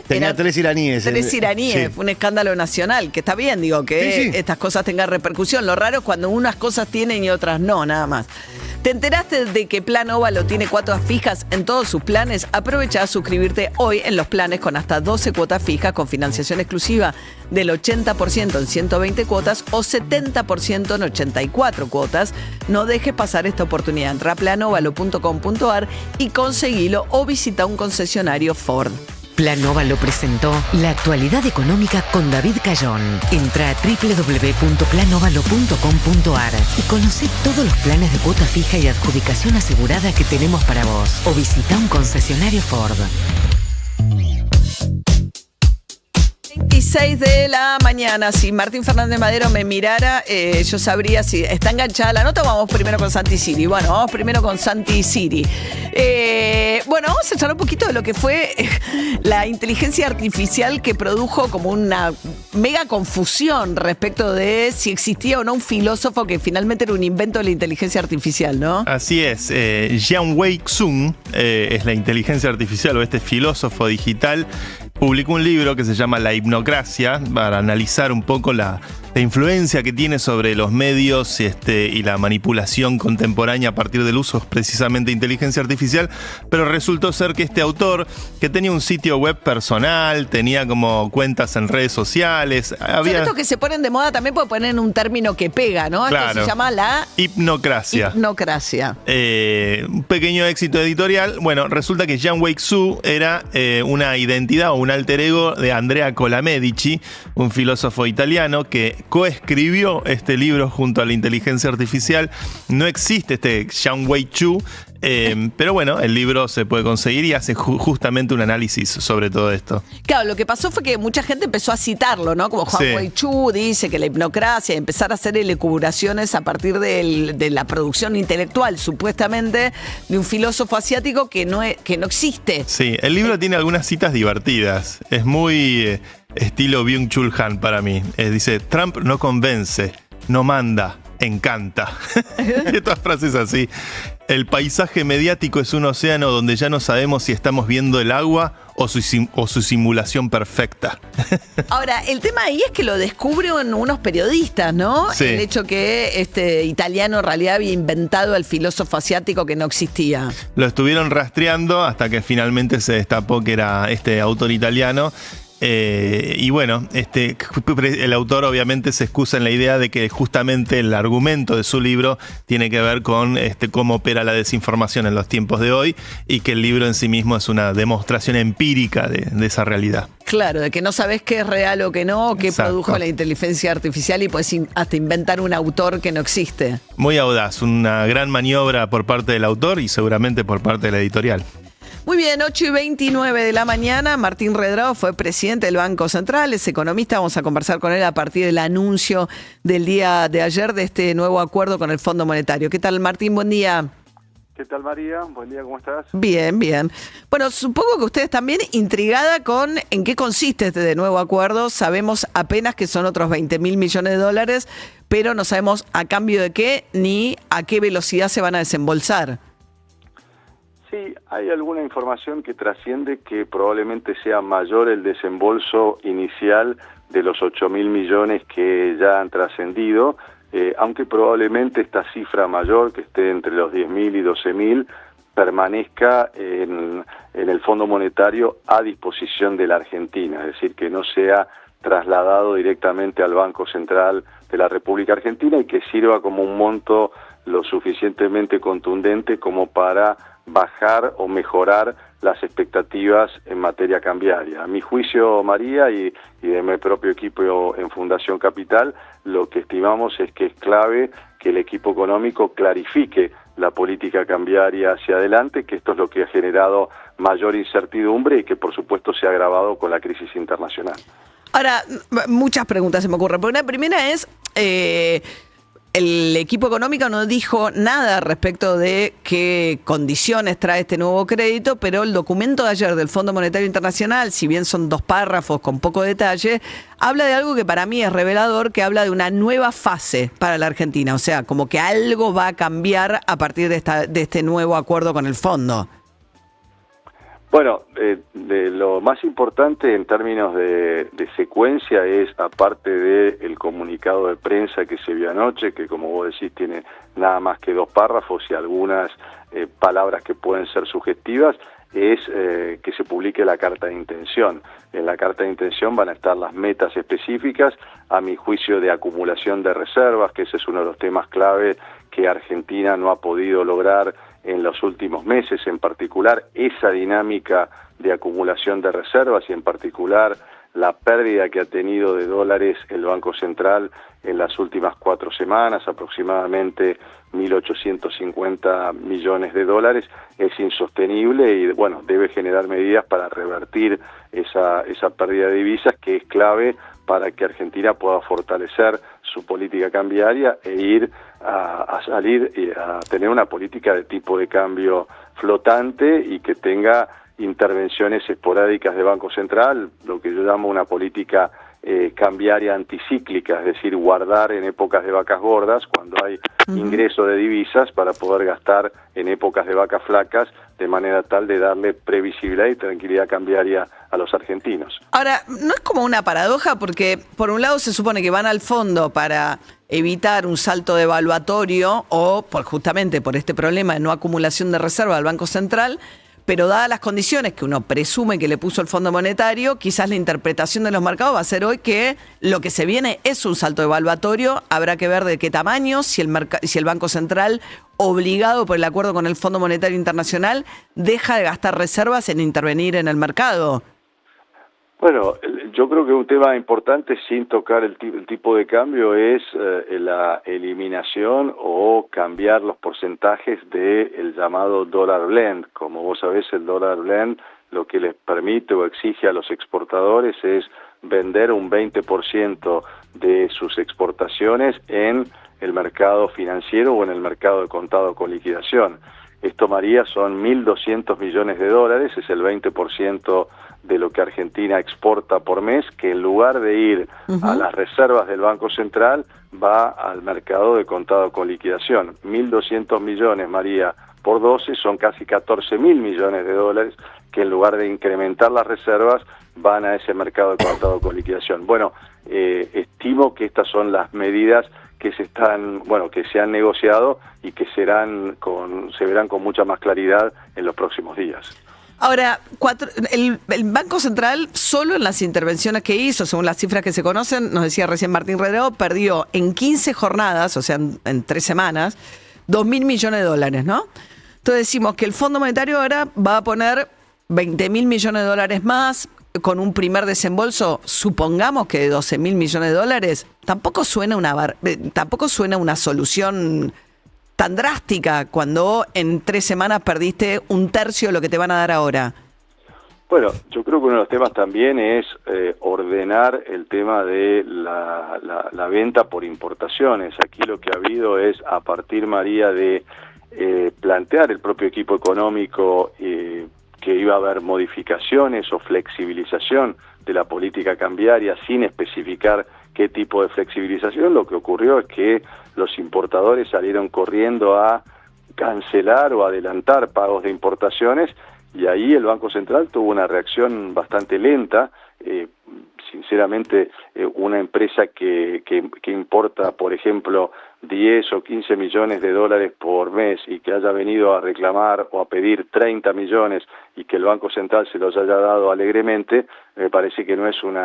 Tenía 3 iraníes. 3 iraníes, sí. Fue un escándalo nacional, que está bien, digo, que estas cosas tengan repercusión. Lo raro es cuando unas cosas tienen y otras no, nada más. ¿Te enteraste de que Plan Óvalo tiene cuotas fijas en todos sus planes? Aprovecha a suscribirte hoy en los planes con hasta 12 cuotas fijas con financiación exclusiva del 80% en 120 cuotas o 70% en 84 cuotas. No dejes pasar esta oportunidad. Entra a planovalo.com.ar y conseguilo o visita un concesionario Ford. Plan Óvalo presentó La actualidad económica con David Cayón. Entra a www.planovalo.com.ar y conoce todos los planes de cuota fija y adjudicación asegurada que tenemos para vos. O visita un concesionario Ford. 26 de la mañana. Si Martín Fernández Madero me mirara, yo sabría si está enganchada la nota. Vamos primero con Santi Siri. Bueno, vamos primero con Santi Siri. Bueno, vamos a hablar un poquito de lo que fue la inteligencia artificial que produjo como una mega confusión respecto de si existía o no un filósofo que finalmente era un invento de la inteligencia artificial, ¿no? Así es. Jian-Wei Xun es la inteligencia artificial o este filósofo digital. Publicó un libro que se llama La hipnocracia para analizar un poco la influencia que tiene sobre los medios y la manipulación contemporánea a partir del uso precisamente de inteligencia artificial, pero resultó ser que este autor, que tenía un sitio web personal, tenía como cuentas en redes sociales... Son estos que se ponen de moda también porque ponen un término que pega, ¿no? Claro. Esto se llama la... hipnocracia. Hipnocracia. Un pequeño éxito editorial. Bueno, resulta que Jian-Wei Xu era una identidad o un alter ego de Andrea Colamedici, un filósofo italiano que coescribió este libro junto a la inteligencia artificial. No existe este Jian-Wei Xu, pero bueno, el libro se puede conseguir y hace justamente un análisis sobre todo esto. Claro, lo que pasó fue que mucha gente empezó a citarlo, ¿no? Como Jian-Wei Xu dice que la hipnocracia, empezar a hacer elucubraciones a partir de la producción intelectual, supuestamente, de un filósofo asiático que no existe. Sí, el libro tiene algunas citas divertidas. Es muy estilo Byung-Chul Han para mí. Dice, Trump no convence, no manda, encanta. Estas frases así. El paisaje mediático es un océano donde ya no sabemos si estamos viendo el agua o su simulación perfecta. Ahora, el tema ahí es que lo descubren unos periodistas, ¿no? Sí. El hecho que este italiano en realidad había inventado al filósofo asiático que no existía. Lo estuvieron rastreando hasta que finalmente se destapó que era este autor italiano. Y bueno, el autor obviamente se excusa en la idea de que justamente el argumento de su libro tiene que ver con cómo opera la desinformación en los tiempos de hoy y que el libro en sí mismo es una demostración empírica de esa realidad. Claro, de que no sabes qué es real o qué no, o qué Exacto. produjo la inteligencia artificial y puedes hasta inventar un autor que no existe. Muy audaz, una gran maniobra por parte del autor y seguramente por parte de la editorial. Muy bien, 8:29 de la mañana. Martín Redrado fue presidente del Banco Central, es economista. Vamos a conversar con él a partir del anuncio del día de ayer de este nuevo acuerdo con el Fondo Monetario. ¿Qué tal, Martín? Buen día. ¿Qué tal, María? Buen día, ¿cómo estás? Bien, bien. Bueno, supongo que ustedes también intrigada con en qué consiste este nuevo acuerdo. Sabemos apenas que son otros 20.000 millones de dólares, pero no sabemos a cambio de qué ni a qué velocidad se van a desembolsar. Sí, hay alguna información que trasciende que probablemente sea mayor el desembolso inicial de los 8.000 millones que ya han trascendido, aunque probablemente esta cifra mayor, que esté entre los 10.000 y 12.000, permanezca en el Fondo Monetario a disposición de la Argentina, es decir, que no sea trasladado directamente al Banco Central de la República Argentina y que sirva como un monto lo suficientemente contundente como para bajar o mejorar las expectativas en materia cambiaria. A mi juicio, María, y de mi propio equipo en Fundación Capital, lo que estimamos es que es clave que el equipo económico clarifique la política cambiaria hacia adelante, que esto es lo que ha generado mayor incertidumbre y que por supuesto se ha agravado con la crisis internacional. Ahora, muchas preguntas se me ocurren. Pero una primera es, el equipo económico no dijo nada respecto de qué condiciones trae este nuevo crédito, pero el documento de ayer del Fondo Monetario Internacional, si bien son 2 párrafos con poco detalle, habla de algo que para mí es revelador, que habla de una nueva fase para la Argentina. O sea, como que algo va a cambiar a partir de este nuevo acuerdo con el fondo. Bueno, de lo más importante en términos de secuencia es, aparte del comunicado de prensa que se vio anoche, que como vos decís tiene nada más que 2 párrafos y algunas palabras que pueden ser sugestivas, es que se publique la carta de intención. En la carta de intención van a estar las metas específicas, a mi juicio, de acumulación de reservas, que ese es uno de los temas clave que Argentina no ha podido lograr en los últimos meses, en particular esa dinámica de acumulación de reservas y en particular la pérdida que ha tenido de dólares el Banco Central en las últimas 4 semanas, aproximadamente 1.850 millones de dólares, es insostenible y bueno, debe generar medidas para revertir esa pérdida de divisas, que es clave para que Argentina pueda fortalecer su política cambiaria e ir a salir y a tener una política de tipo de cambio flotante y que tenga intervenciones esporádicas de Banco Central, lo que yo llamo una política cambiaria anticíclica, es decir, guardar en épocas de vacas gordas cuando hay ingreso de divisas para poder gastar en épocas de vacas flacas, de manera tal de darle previsibilidad y tranquilidad cambiaria a los argentinos. Ahora, ¿no es como una paradoja? Porque por un lado se supone que van al fondo para evitar un salto devaluatorio o justamente por este problema de no acumulación de reserva del Banco Central, pero dadas las condiciones que uno presume que le puso el Fondo Monetario, quizás la interpretación de los mercados va a ser hoy que lo que se viene es un salto devaluatorio. Habrá que ver de qué tamaño, si el Banco Central, obligado por el acuerdo con el Fondo Monetario Internacional, deja de gastar reservas en intervenir en el mercado. Bueno, yo creo que un tema importante, sin tocar el tipo de cambio, es la eliminación o cambiar los porcentajes del llamado dólar blend. Como vos sabés, el dólar blend lo que les permite o exige a los exportadores es vender un 20% de sus exportaciones en el mercado financiero o en el mercado de contado con liquidación. Esto, María, son 1.200 millones de dólares, es el 20% de lo que Argentina exporta por mes, que en lugar de ir a las reservas del Banco Central, va al mercado de contado con liquidación. 1.200 millones, María, por 12 son casi 14.000 millones de dólares que en lugar de incrementar las reservas van a ese mercado de contado con liquidación. Bueno, estimo que estas son las medidas que se han negociado y que se verán con mucha más claridad en los próximos días. Ahora, el Banco Central, solo en las intervenciones que hizo, según las cifras que se conocen, nos decía recién Martín Redó, perdió en 15 jornadas, o sea, en 3 semanas, 2.000 millones de dólares, ¿no? Entonces decimos que el Fondo Monetario ahora va a poner 20.000 millones de dólares más, con un primer desembolso, supongamos que de 12.000 millones de dólares, tampoco suena una solución tan drástica cuando en 3 semanas perdiste un tercio de lo que te van a dar ahora. Bueno, yo creo que uno de los temas también es ordenar el tema de la venta por importaciones. Aquí lo que ha habido es, a partir, María, de plantear el propio equipo económico que iba a haber modificaciones o flexibilización de la política cambiaria sin especificar qué tipo de flexibilización. Lo que ocurrió es que los importadores salieron corriendo a cancelar o adelantar pagos de importaciones y ahí el Banco Central tuvo una reacción bastante lenta. Sinceramente, una empresa que importa, por ejemplo, 10 o 15 millones de dólares por mes y que haya venido a reclamar o a pedir 30 millones y que el Banco Central se los haya dado alegremente, me parece que no es un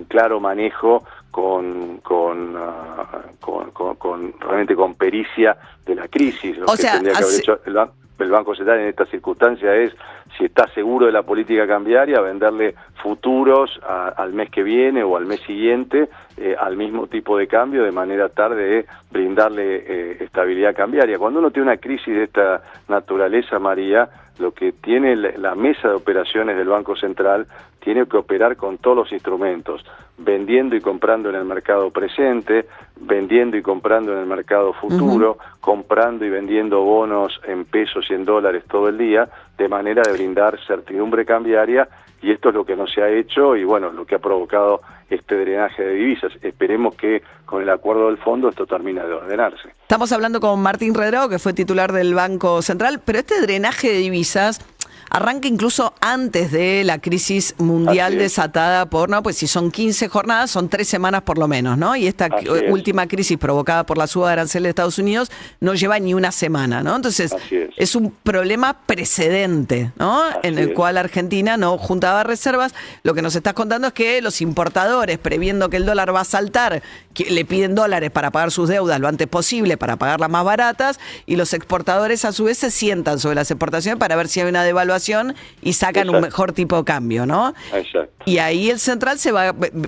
claro manejo realmente con pericia de la crisis. Lo que tendría que haber hecho el Banco Central en esta circunstancia es, si está seguro de la política cambiaria, venderle futuros al mes que viene o al mes siguiente al mismo tipo de cambio, de manera tal de brindarle estabilidad cambiaria. Cuando uno tiene una crisis de esta naturaleza, María, lo que tiene la mesa de operaciones del Banco Central tiene que operar con todos los instrumentos, vendiendo y comprando en el mercado presente, vendiendo y comprando en el mercado futuro, comprando y vendiendo bonos en pesos y en dólares todo el día, de manera de brindar certidumbre cambiaria, y esto es lo que no se ha hecho y bueno, lo que ha provocado este drenaje de divisas. Esperemos que con el acuerdo del fondo esto termine de ordenarse. Estamos hablando con Martín Redó, que fue titular del Banco Central, pero este drenaje de divisas arranca incluso antes de la crisis mundial desatada por, ¿no? Pues si son 15 jornadas, son 3 semanas por lo menos, ¿no? Y esta última crisis provocada por la suba de aranceles de Estados Unidos no lleva ni una semana, ¿no? Entonces, es un problema precedente, ¿no? En el cual Argentina no juntaba reservas. Lo que nos estás contando es que los importadores, previendo que el dólar va a saltar, le piden dólares para pagar sus deudas lo antes posible, para pagarlas más baratas, y los exportadores a su vez se sientan sobre las exportaciones para ver si hay una devaluación y sacan un mejor tipo de cambio, ¿no? Exacto. Y ahí el central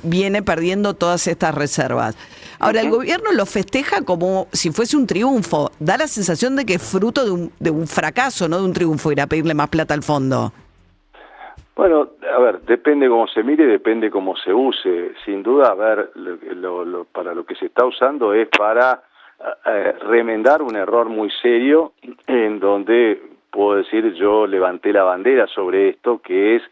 viene perdiendo todas estas reservas. Ahora, el gobierno lo festeja como si fuese un triunfo. Da la sensación de que es fruto de un fracaso, no de un triunfo, ir a pedirle más plata al fondo. Bueno, a ver, depende cómo se mire, depende cómo se use. Sin duda, a ver, para lo que se está usando es para remendar un error muy serio en donde, puedo decir, yo levanté la bandera sobre esto, que es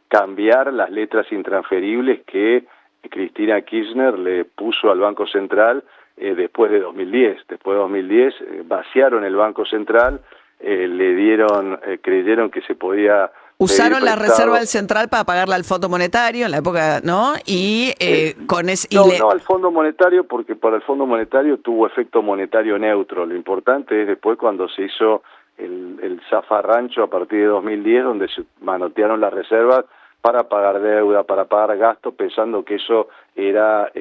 cambiar las letras intransferibles que Cristina Kirchner le puso al Banco Central después de 2010. Después de 2010 vaciaron el Banco Central, creyeron que se podía... Usaron la reserva del central para pagarla al Fondo Monetario en la época, ¿no? Y con ese... No, al Fondo Monetario, porque para el Fondo Monetario tuvo efecto monetario neutro. Lo importante es después cuando se hizo el zafarrancho a partir de 2010, donde se manotearon las reservas para pagar deuda, para pagar gastos, pensando que eso era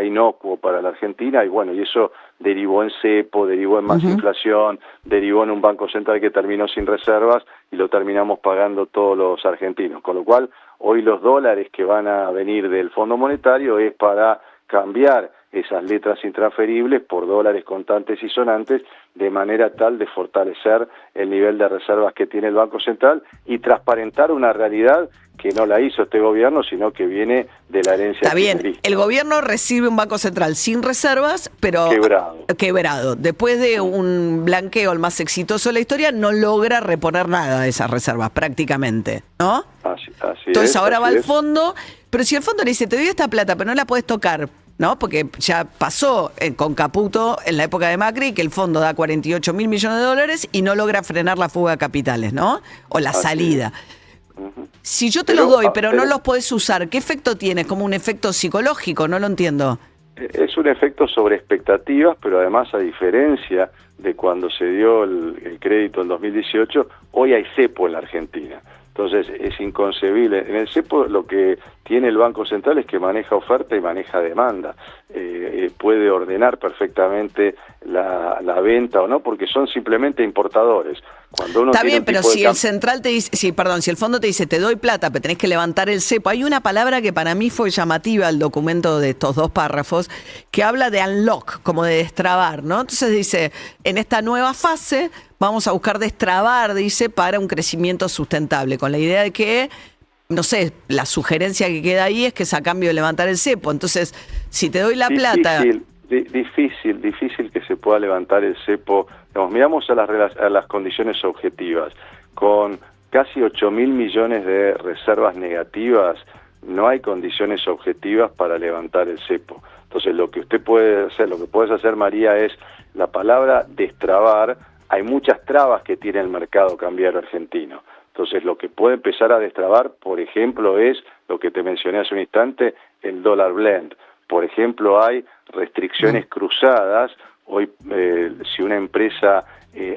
inocuo para la Argentina, y bueno, y eso derivó en cepo, derivó en más inflación, derivó en un Banco Central que terminó sin reservas y lo terminamos pagando todos los argentinos, con lo cual hoy los dólares que van a venir del Fondo Monetario es para cambiar esas letras intransferibles por dólares contantes y sonantes, de manera tal de fortalecer el nivel de reservas que tiene el Banco Central y transparentar una realidad que no la hizo este gobierno, sino que viene de la herencia. Está bien, el gobierno recibe un Banco Central sin reservas, pero quebrado. Después de un blanqueo el más exitoso de la historia, no logra reponer nada de esas reservas, prácticamente, ¿no? Así Entonces es, ahora así va al es. fondo, pero si el fondo le dice, te doy esta plata, pero no la puedes tocar, ¿no? Porque ya pasó con Caputo en la época de Macri, que el fondo da 48 mil millones de dólares y no logra frenar la fuga de capitales, ¿no? O la salida. Si yo te los doy, pero no los podés usar, ¿qué efecto tiene? Como un efecto psicológico, no lo entiendo. Es un efecto sobre expectativas, pero además, a diferencia de cuando se dio el crédito en 2018, hoy hay cepo en la Argentina. Entonces es inconcebible. En el cepo lo que tiene el Banco Central es que maneja oferta y maneja demanda. Puede ordenar perfectamente la venta o no, porque son simplemente importadores. Cuando uno Está tiene bien, un pero tipo de si el central te dice, si el fondo te dice, te doy plata, pero tenés que levantar el cepo. Hay una palabra que para mí fue llamativa al documento de estos 2 párrafos, que habla de unlock, como de destrabar, ¿no? Entonces dice, en esta nueva fase vamos a buscar destrabar, dice, para un crecimiento sustentable, con la idea de que, no sé, la sugerencia que queda ahí es que es a cambio de levantar el cepo. Entonces, si te doy la plata... Difícil que se pueda levantar el cepo. Digamos, miramos a las condiciones objetivas. Con casi 8.000 millones de reservas negativas, no hay condiciones objetivas para levantar el cepo. Entonces, lo que usted puede hacer, lo que puedes hacer, María, es la palabra destrabar. Hay muchas trabas que tiene el mercado cambiario argentino. Entonces, lo que puede empezar a destrabar, por ejemplo, es lo que te mencioné hace un instante, el dólar blend. Por ejemplo, hay restricciones cruzadas. Hoy, si una empresa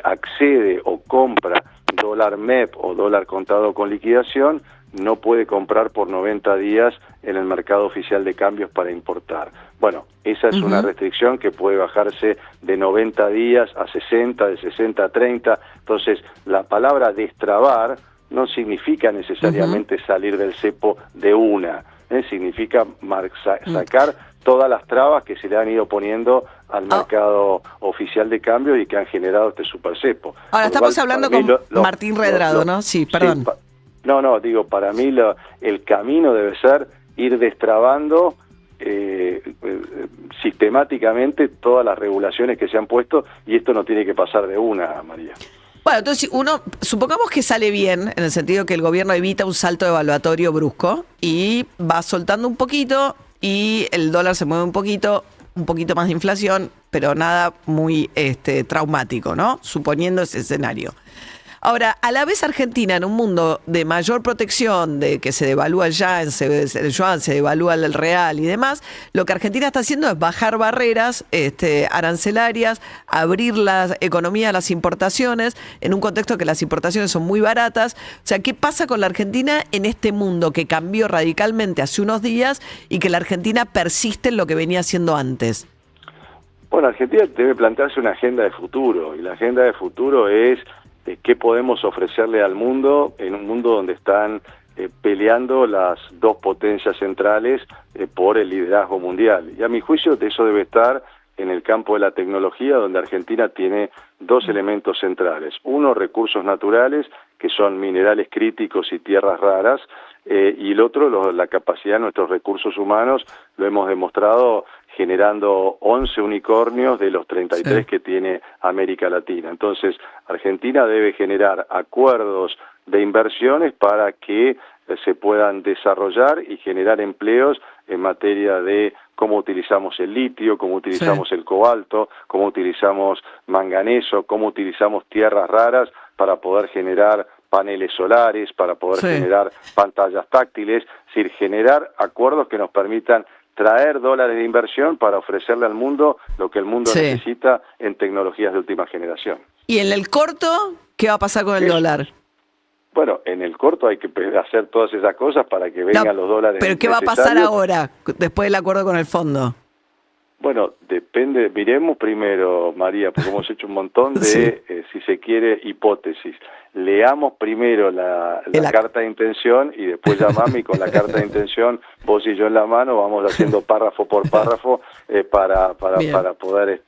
accede o compra dólar MEP o dólar contado con liquidación, no puede comprar por 90 días en el mercado oficial de cambios para importar. Bueno, esa es una restricción que puede bajarse de 90 días a 60, de 60 a 30. Entonces, la palabra destrabar no significa necesariamente salir del cepo de una. Significa sacar todas las trabas que se le han ido poniendo al mercado oficial de cambio y que han generado este supercepo. Ahora estamos hablando con Martín Redrado, ¿no? Sí, perdón. Digo, para mí el camino debe ser ir destrabando sistemáticamente todas las regulaciones que se han puesto, y esto no tiene que pasar de una, María. Bueno, entonces supongamos que sale bien, en el sentido que el gobierno evita un salto evaluatorio brusco y va soltando un poquito y el dólar se mueve un poquito más de inflación, pero nada muy traumático, ¿no? Suponiendo ese escenario. Ahora, a la vez Argentina, en un mundo de mayor protección, de que se devalúa el yuan, se devalúa el real y demás, lo que Argentina está haciendo es bajar barreras arancelarias, abrir la economía a las importaciones, en un contexto que las importaciones son muy baratas. O sea, ¿qué pasa con la Argentina en este mundo que cambió radicalmente hace unos días y que la Argentina persiste en lo que venía haciendo antes? Bueno, Argentina debe plantearse una agenda de futuro, y la agenda de futuro es qué podemos ofrecerle al mundo en un mundo donde están peleando las dos potencias centrales por el liderazgo mundial. Y a mi juicio eso debe estar en el campo de la tecnología, donde Argentina tiene 2 elementos centrales. Uno, recursos naturales, que son minerales críticos y tierras raras, y el otro, la capacidad de nuestros recursos humanos. Lo hemos demostrado generando 11 unicornios de los 33 que tiene América Latina. Entonces, Argentina debe generar acuerdos de inversiones para que se puedan desarrollar y generar empleos en materia de cómo utilizamos el litio, cómo utilizamos el cobalto, cómo utilizamos manganeso, cómo utilizamos tierras raras para poder generar paneles solares, para poder generar pantallas táctiles, es decir, generar acuerdos que nos permitan traer dólares de inversión para ofrecerle al mundo lo que el mundo necesita en tecnologías de última generación. ¿Y en el corto qué va a pasar con el dólar? Bueno, en el corto hay que hacer todas esas cosas para que vengan los dólares. ¿Pero qué va a pasar ahora, después del acuerdo con el fondo? Bueno, depende. Miremos primero, María, porque hemos hecho un montón de, si se quiere, hipótesis. leamos primero la carta de intención y después llamame y con la carta de intención, vos y yo en la mano, vamos haciendo párrafo por párrafo para poder,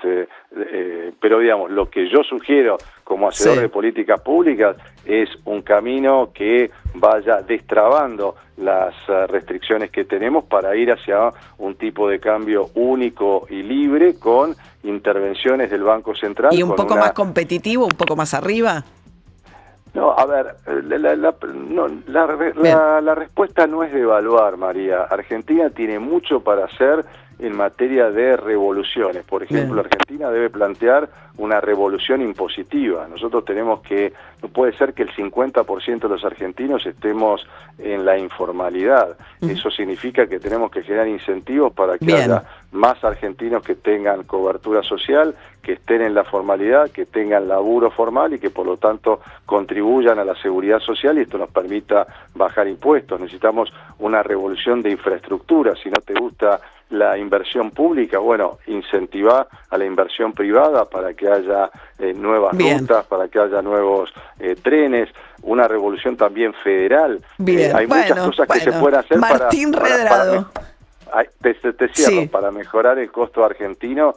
pero digamos, lo que yo sugiero como hacedor de políticas públicas es un camino que vaya destrabando las restricciones que tenemos para ir hacia un tipo de cambio único y libre con intervenciones del Banco Central. ¿Y un poco más competitivo, un poco más arriba? No, a ver, la respuesta no es devaluar, María. Argentina tiene mucho para hacer en materia de revoluciones. Por ejemplo, Argentina debe plantear una revolución impositiva. Nosotros tenemos que, no puede ser que el 50% de los argentinos estemos en la informalidad. Eso significa que tenemos que generar incentivos para que haya más argentinos que tengan cobertura social, que estén en la formalidad, que tengan laburo formal y que por lo tanto contribuyan a la seguridad social y esto nos permita bajar impuestos. Necesitamos una revolución de infraestructura. Si no te gusta la inversión pública, bueno, incentivar a la inversión privada para que haya nuevas rutas, para que haya nuevos trenes, una revolución también federal. Hay muchas cosas que se pueden hacer Martín Redrado. Te cierro, para mejorar el costo argentino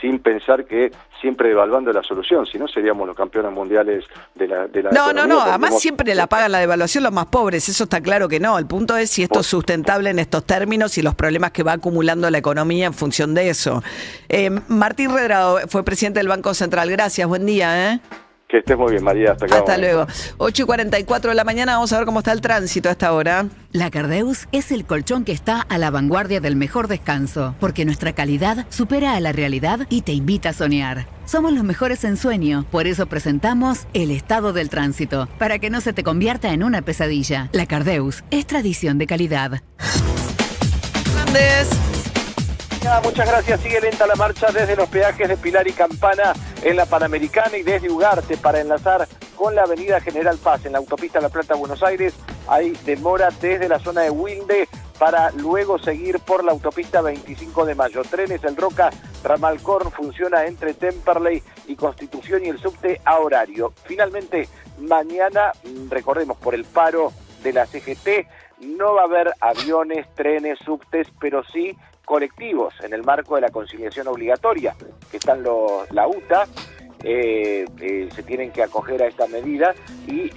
sin pensar que siempre devaluando la solución, si no seríamos los campeones mundiales de la No, además siempre la pagan la devaluación los más pobres, eso está claro que no, el punto es si esto es sustentable en estos términos y los problemas que va acumulando la economía en función de eso. Martín Redrado fue presidente del Banco Central, gracias, buen día. Que estés muy bien, María. Hasta luego. 8:44 de la mañana, vamos a ver cómo está el tránsito a esta hora. La Cardeus es el colchón que está a la vanguardia del mejor descanso, porque nuestra calidad supera a la realidad y te invita a soñar. Somos los mejores en sueño, por eso presentamos el estado del tránsito, para que no se te convierta en una pesadilla. La Cardeus es tradición de calidad. Fernández. Muchas gracias. Sigue lenta la marcha desde los peajes de Pilar y Campana en la Panamericana y desde Ugarte para enlazar con la avenida General Paz en la autopista La Plata Buenos Aires. Hay demora desde la zona de Wilde para luego seguir por la autopista 25 de Mayo. Trenes El Roca, Ramal Corn funciona entre Temperley y Constitución y el subte a horario. Finalmente, mañana, recordemos, por el paro de la CGT, no va a haber aviones, trenes, subtes, pero sí colectivos en el marco de la conciliación obligatoria, que están la UTA, se tienen que acoger a esta medida y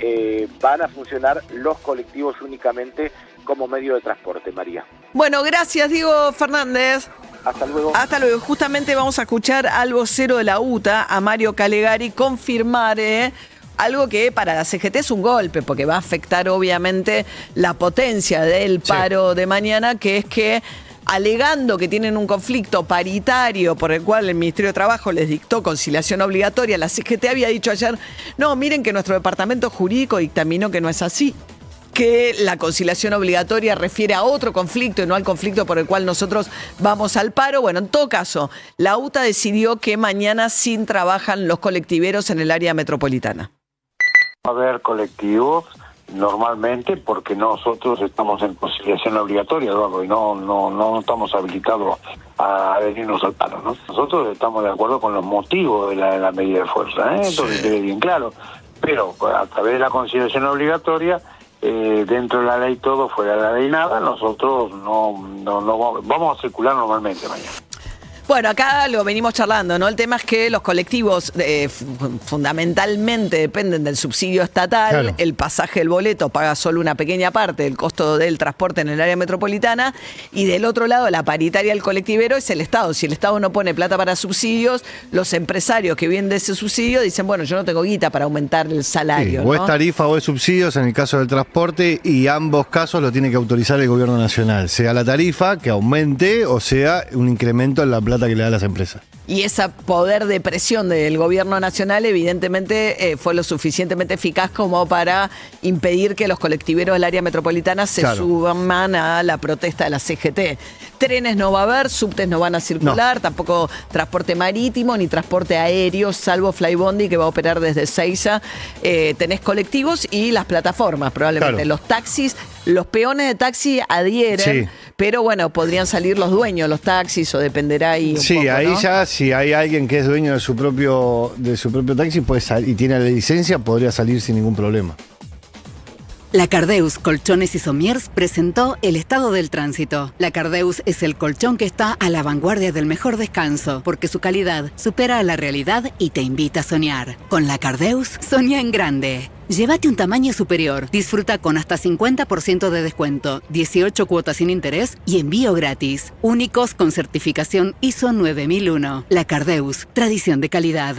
van a funcionar los colectivos únicamente como medio de transporte, María. Bueno, gracias, Diego Fernández. Hasta luego. Hasta luego. Justamente vamos a escuchar al vocero de la UTA, a Mario Calegari, confirmar algo que para la CGT es un golpe, porque va a afectar obviamente la potencia del paro de mañana, que es que alegando que tienen un conflicto paritario por el cual el Ministerio de Trabajo les dictó conciliación obligatoria, la CGT había dicho ayer, no, miren que nuestro departamento jurídico dictaminó que no es así, que la conciliación obligatoria refiere a otro conflicto y no al conflicto por el cual nosotros vamos al paro. Bueno, en todo caso, la UTA decidió que mañana sí trabajan los colectiveros en el área metropolitana. Va a haber colectivos normalmente porque nosotros estamos en conciliación obligatoria, Eduardo, y no estamos habilitados a venirnos al paro, ¿no? Nosotros estamos de acuerdo con los motivos de la medida de fuerza, esto que quede bien claro, pero a través de la conciliación obligatoria, dentro de la ley todo, fuera de la ley nada, nosotros no vamos a circular normalmente mañana. Bueno, acá lo venimos charlando, ¿no? El tema es que los colectivos fundamentalmente dependen del subsidio estatal. Claro. El pasaje del boleto paga solo una pequeña parte del costo del transporte en el área metropolitana. Y del otro lado, la paritaria del colectivero es el Estado. Si el Estado no pone plata para subsidios, los empresarios que viven de ese subsidio dicen, bueno, yo no tengo guita para aumentar el salario. Sí, o es tarifa o es subsidios en el caso del transporte, y ambos casos lo tiene que autorizar el gobierno nacional. Sea la tarifa que aumente o sea un incremento en la plata que le da a las empresas. Y ese poder de presión del gobierno nacional evidentemente fue lo suficientemente eficaz como para impedir que los colectiveros del área metropolitana se suban a la protesta de la CGT. Trenes no va a haber, subtes no van a circular, tampoco transporte marítimo ni transporte aéreo, salvo Flybondi que va a operar desde Seiza. Tenés colectivos y las plataformas, probablemente los taxis Los peones de taxi adhieren, pero bueno, podrían salir los dueños, los taxis, o dependerá ahí un poco, ahí ¿no? ya, si hay alguien que es dueño de su propio taxi y tiene la licencia, podría salir sin ningún problema. La Cardeus Colchones y Somiers presentó el estado del tránsito. La Cardeus es el colchón que está a la vanguardia del mejor descanso, porque su calidad supera a la realidad y te invita a soñar. Con la Cardeus, soñá en grande. Llévate un tamaño superior. Disfruta con hasta 50% de descuento, 18 cuotas sin interés y envío gratis. Únicos con certificación ISO 9001. La Cardeus, tradición de calidad.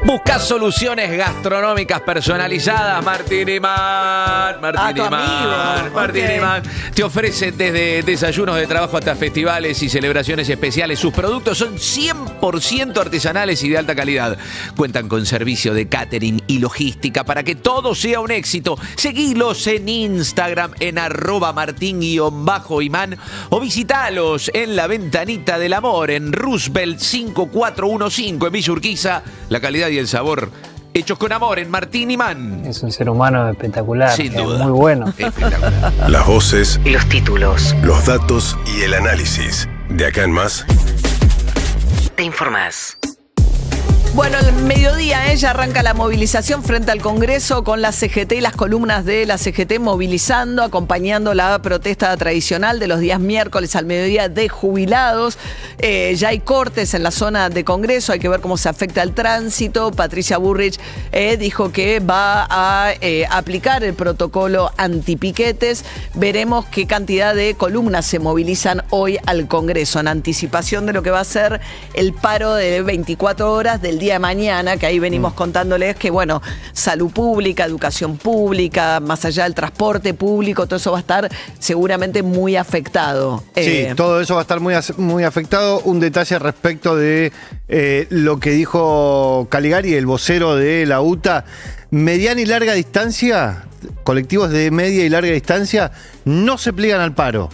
Buscas soluciones gastronómicas personalizadas, Martín Imán. Martín Imán te ofrece desde desayunos de trabajo hasta festivales y celebraciones especiales. Sus productos son 100% artesanales y de alta calidad. Cuentan con servicio de catering y logística para que todo sea un éxito. Seguilos en Instagram en @martin_imán o visitalos en la Ventanita del Amor en Roosevelt 5415 en Villa Urquiza. La calidad y el sabor hechos con amor en Martín Imán. Es un ser humano espectacular, sin duda. Es muy bueno. Espectacular. Las voces y los títulos, los datos y el análisis. De acá en más, te informás. Bueno, al mediodía ella arranca la movilización frente al Congreso con la CGT y las columnas de la CGT movilizando, acompañando la protesta tradicional de los días miércoles al mediodía de jubilados. Ya hay cortes en la zona de Congreso, hay que ver cómo se afecta el tránsito. Patricia Bullrich dijo que va a aplicar el protocolo antipiquetes. Veremos qué cantidad de columnas se movilizan hoy al Congreso en anticipación de lo que va a ser el paro de 24 horas del día de mañana, que ahí venimos contándoles que, bueno, salud pública, educación pública, más allá del transporte público, todo eso va a estar seguramente muy afectado. Sí, todo eso va a estar muy afectado. Un detalle respecto de lo que dijo Caligari, el vocero de la UTA. Mediana y larga distancia, colectivos de media y larga distancia, no se pliegan al paro.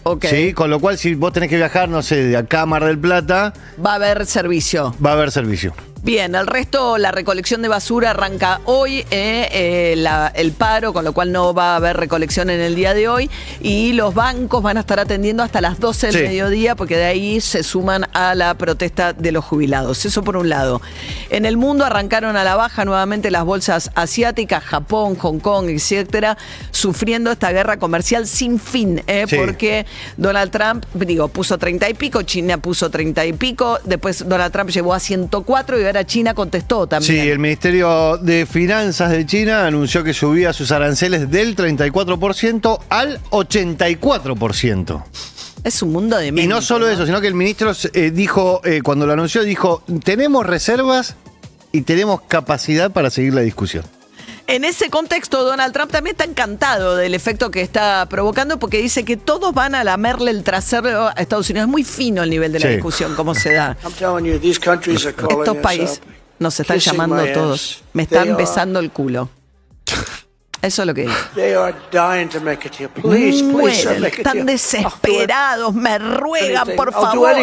Okay. Sí, con lo cual, si vos tenés que viajar, no sé, de acá a Mar del Plata, va a haber servicio. Va a haber servicio. Bien, el resto, la recolección de basura arranca hoy, el paro, con lo cual no va a haber recolección en el día de hoy, y los bancos van a estar atendiendo hasta las 12 del mediodía, porque de ahí se suman a la protesta de los jubilados. Eso por un lado. En el mundo arrancaron a la baja nuevamente las bolsas asiáticas, Japón, Hong Kong, etcétera, sufriendo esta guerra comercial sin fin, porque Donald Trump, puso 30 y pico, China puso 30 y pico, después Donald Trump llevó a 104 y ahora China contestó también. Sí, el Ministerio de Finanzas de China anunció que subía sus aranceles del 34% al 84%. Es un mundo de mente. Y no solo eso, sino que el ministro dijo, cuando lo anunció, dijo, tenemos reservas y tenemos capacidad para seguir la discusión. En ese contexto, Donald Trump también está encantado del efecto que está provocando, porque dice que todos van a lamerle el trasero a Estados Unidos. Es muy fino el nivel de la discusión, cómo se da. Estos países nos están llamando todos. Me están besando el culo. Eso es lo que dice. Están desesperados, me ruegan, por favor.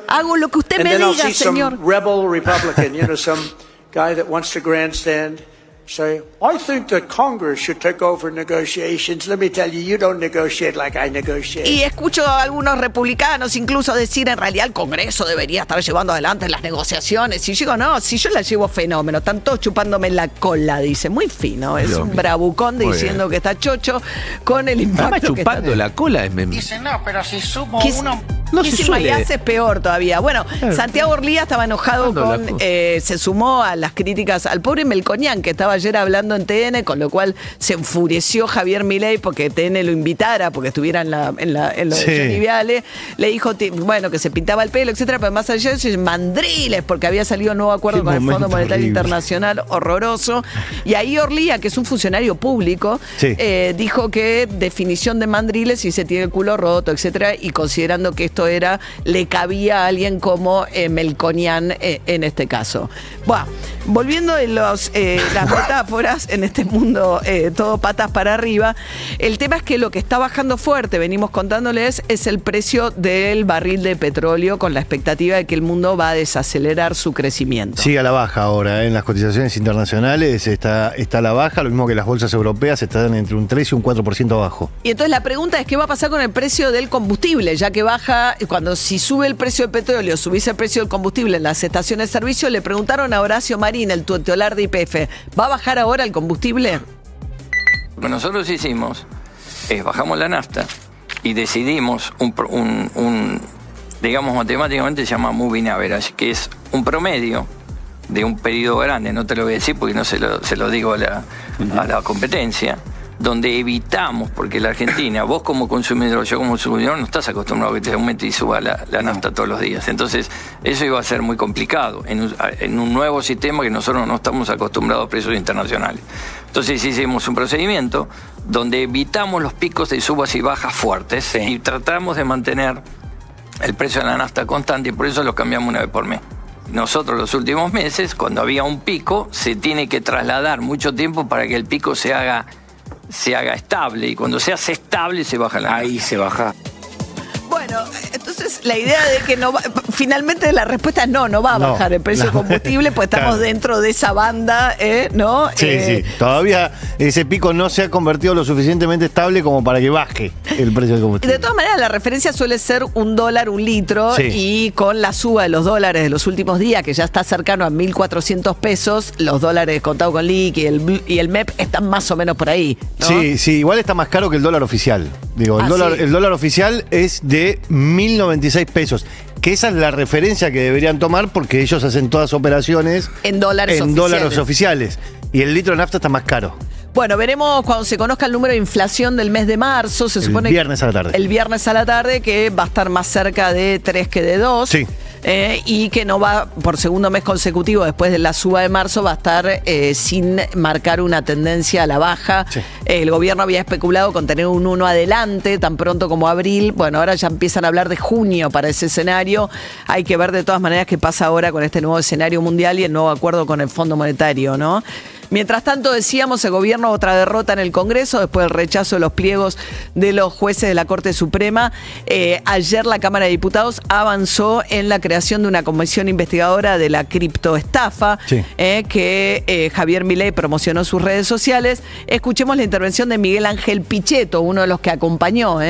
Hago lo que usted me diga, señor. Say, I think that Congress should take over negotiations. Let me tell you, you don't negotiate like I negotiate. Y escucho a algunos republicanos incluso decir, en realidad el Congreso debería estar llevando adelante las negociaciones. Y yo digo, no, si yo las llevo fenómeno, están todos chupándome la cola, dice. Muy fino, es un bravucón diciendo que está chocho con el impacto que chupando la cola. Dice, no, pero si sumo uno... No se suele. Es peor todavía. Bueno, Santiago Orlía estaba enojado con... se sumó a las críticas al pobre Melconian, que estaba ayer hablando en TN, con lo cual se enfureció Javier Milei porque TN lo invitara, porque estuviera en lo de Johnny Viale. Le dijo, bueno, que se pintaba el pelo, etcétera, pero más allá de eso, mandriles, porque había salido un nuevo acuerdo con el Fondo Monetario Internacional, horroroso. Y ahí Orlía, que es un funcionario público, dijo que definición de mandriles si se tiene el culo roto, etcétera, y considerando que esto esto le cabía a alguien como Melconian en este caso. Bueno, volviendo en las metáforas en este mundo todo patas para arriba, el tema es que lo que está bajando fuerte, venimos contándoles, es el precio del barril de petróleo con la expectativa de que el mundo va a desacelerar su crecimiento. Sigue a la baja ahora, en las cotizaciones internacionales está a la baja, lo mismo que las bolsas europeas están entre un 3 y un 4% abajo. Y entonces la pregunta es qué va a pasar con el precio del combustible, ya que baja, si sube el precio del petróleo, subís el precio del combustible en las estaciones de servicio. Le preguntaron a Horacio Marín, el tutelar de YPF, ¿va a bajar ahora el combustible? Lo que nosotros hicimos es bajamos la nafta y decidimos digamos matemáticamente se llama moving average, que es un promedio de un periodo grande, no te lo voy a decir porque no se lo digo a la competencia, donde evitamos, porque la Argentina, vos como consumidor, yo como consumidor, no estás acostumbrado a que te aumente y suba la nafta todos los días. Entonces, eso iba a ser muy complicado en un nuevo sistema que nosotros no estamos acostumbrados a precios internacionales. Entonces, hicimos un procedimiento donde evitamos los picos de subas y bajas fuertes y tratamos de mantener el precio de la nafta constante y por eso lo cambiamos una vez por mes. Nosotros los últimos meses, cuando había un pico, se tiene que trasladar mucho tiempo para que el pico se haga estable, y cuando se hace estable se baja la nafta. Ahí se baja. Bueno, entonces la idea de que finalmente la respuesta es no va a bajar el precio del combustible, pues estamos dentro de esa banda, ¿no? Sí. Todavía ese pico no se ha convertido lo suficientemente estable como para que baje el precio del combustible. De todas maneras, la referencia suele ser $1 un litro, y con la suba de los dólares de los últimos días, que ya está cercano a 1.400 pesos, los dólares contados con liqui y el MEP están más o menos por ahí, ¿no? Sí, igual está más caro que el dólar oficial. Digo, el dólar oficial es de 1.096 pesos. Que esa es la referencia que deberían tomar porque ellos hacen todas operaciones en dólares oficiales. Y el litro de nafta está más caro. Bueno, veremos cuando se conozca el número de inflación del mes de marzo. Se supone el viernes a la tarde. El viernes a la tarde, que va a estar más cerca de 3 que de 2. Sí. Y que no va, por segundo mes consecutivo, después de la suba de marzo, va a estar sin marcar una tendencia a la baja. Sí. El gobierno había especulado con tener un 1 adelante, tan pronto como abril. Bueno, ahora ya empiezan a hablar de junio para ese escenario. Hay que ver de todas maneras qué pasa ahora con este nuevo escenario mundial y el nuevo acuerdo con el Fondo Monetario, ¿no? Mientras tanto, decíamos, el gobierno otra derrota en el Congreso después del rechazo de los pliegos de los jueces de la Corte Suprema. Ayer la Cámara de Diputados avanzó en la creación de una comisión investigadora de la criptoestafa, que Javier Milei promocionó en sus redes sociales. Escuchemos la intervención de Miguel Ángel Pichetto, uno de los que acompañó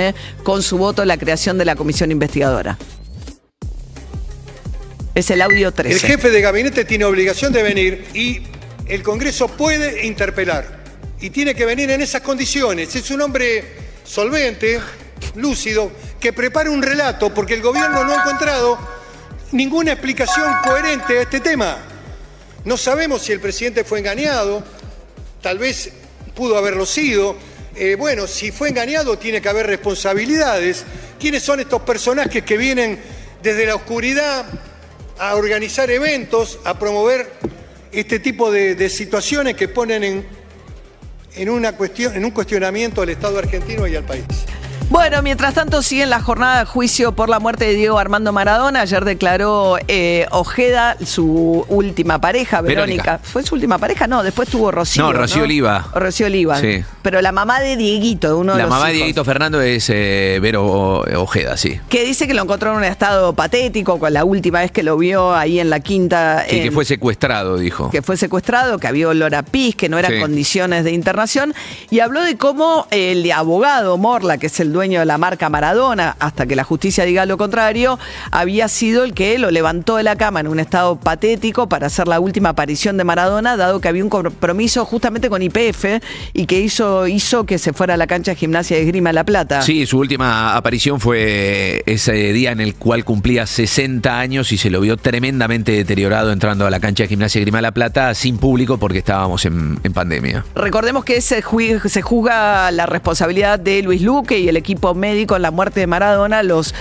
con su voto la creación de la comisión investigadora. Es el audio 13. El jefe de gabinete tiene obligación de venir y el Congreso puede interpelar y tiene que venir en esas condiciones. Es un hombre solvente, lúcido, que prepare un relato porque el gobierno no ha encontrado ninguna explicación coherente a este tema. No sabemos si el presidente fue engañado, tal vez pudo haberlo sido. Bueno, si fue engañado tiene que haber responsabilidades. ¿Quiénes son estos personajes que vienen desde la oscuridad a organizar eventos, a promover este tipo de situaciones que ponen en un cuestionamiento al Estado argentino y al país? Bueno, mientras tanto sigue en la jornada de juicio por la muerte de Diego Armando Maradona. Ayer declaró Ojeda, su última pareja, Verónica. ¿Fue su última pareja? No, después tuvo Rocío. No, Rocío Oliva. Rocío Oliva. Sí. Pero la mamá de Dieguito, uno de los hijos. La mamá de Dieguito Fernando es Vero Ojeda, sí. Que dice que lo encontró en un estado patético, con la última vez que lo vio ahí en la quinta. Sí, que fue secuestrado, dijo. Que fue secuestrado, que había olor a pis, que no eran condiciones de internación. Y habló de cómo el abogado Morla, que es el dueño de la marca Maradona, hasta que la justicia diga lo contrario, había sido el que lo levantó de la cama en un estado patético para hacer la última aparición de Maradona, dado que había un compromiso justamente con YPF y que hizo que se fuera a la cancha de Gimnasia de Esgrima La Plata. Sí, su última aparición fue ese día en el cual cumplía 60 años y se lo vio tremendamente deteriorado entrando a la cancha de Gimnasia de Esgrima La Plata sin público porque estábamos en pandemia. Recordemos que se juzga la responsabilidad de Luis Luque y el equipo médico en la muerte de Maradona. Los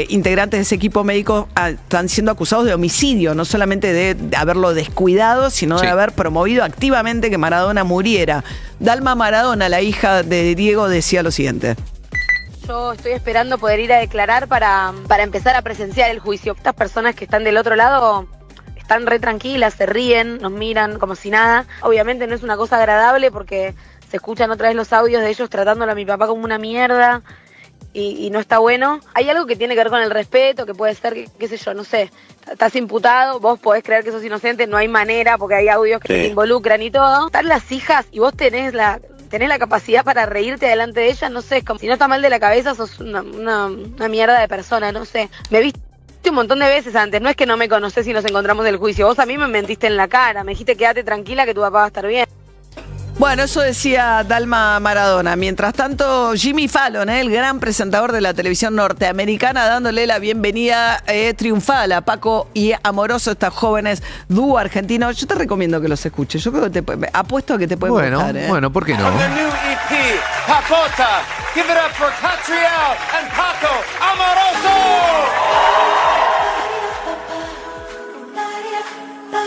integrantes de ese equipo médico están siendo acusados de homicidio, no solamente de haberlo descuidado, sino de haber promovido activamente que Maradona muriera. Dalma Maradona, la hija de Diego, decía lo siguiente. yo estoy esperando poder ir a declarar para empezar a presenciar el juicio. Estas personas que están del otro lado están re tranquilas, se ríen, nos miran como si nada. Obviamente no es una cosa agradable porque se escuchan otra vez los audios de ellos tratándolo a mi papá como una mierda y no está bueno. Hay algo que tiene que ver con el respeto, que puede ser, qué sé yo, no sé, estás imputado, vos podés creer que sos inocente, no hay manera porque hay audios que te involucran y todo. Están las hijas y vos tenés la capacidad para reírte delante de ellas, no sé, es como si no está mal de la cabeza, sos una mierda de persona, no sé. Me viste un montón de veces antes, no es que no me conocés y nos encontramos en el juicio, vos a mí me mentiste en la cara, me dijiste quédate tranquila que tu papá va a estar bien. Bueno, eso decía Dalma Maradona. Mientras tanto, Jimmy Fallon, el gran presentador de la televisión norteamericana, dándole la bienvenida triunfal a Paco y Amoroso, estas jóvenes dúo argentinos. Yo te recomiendo que los escuches. Yo creo que apuesto a que te pueden gustar. Bueno, ¿por qué no? The new EP, Papota. Give it up for Catriel and Paco Amoroso.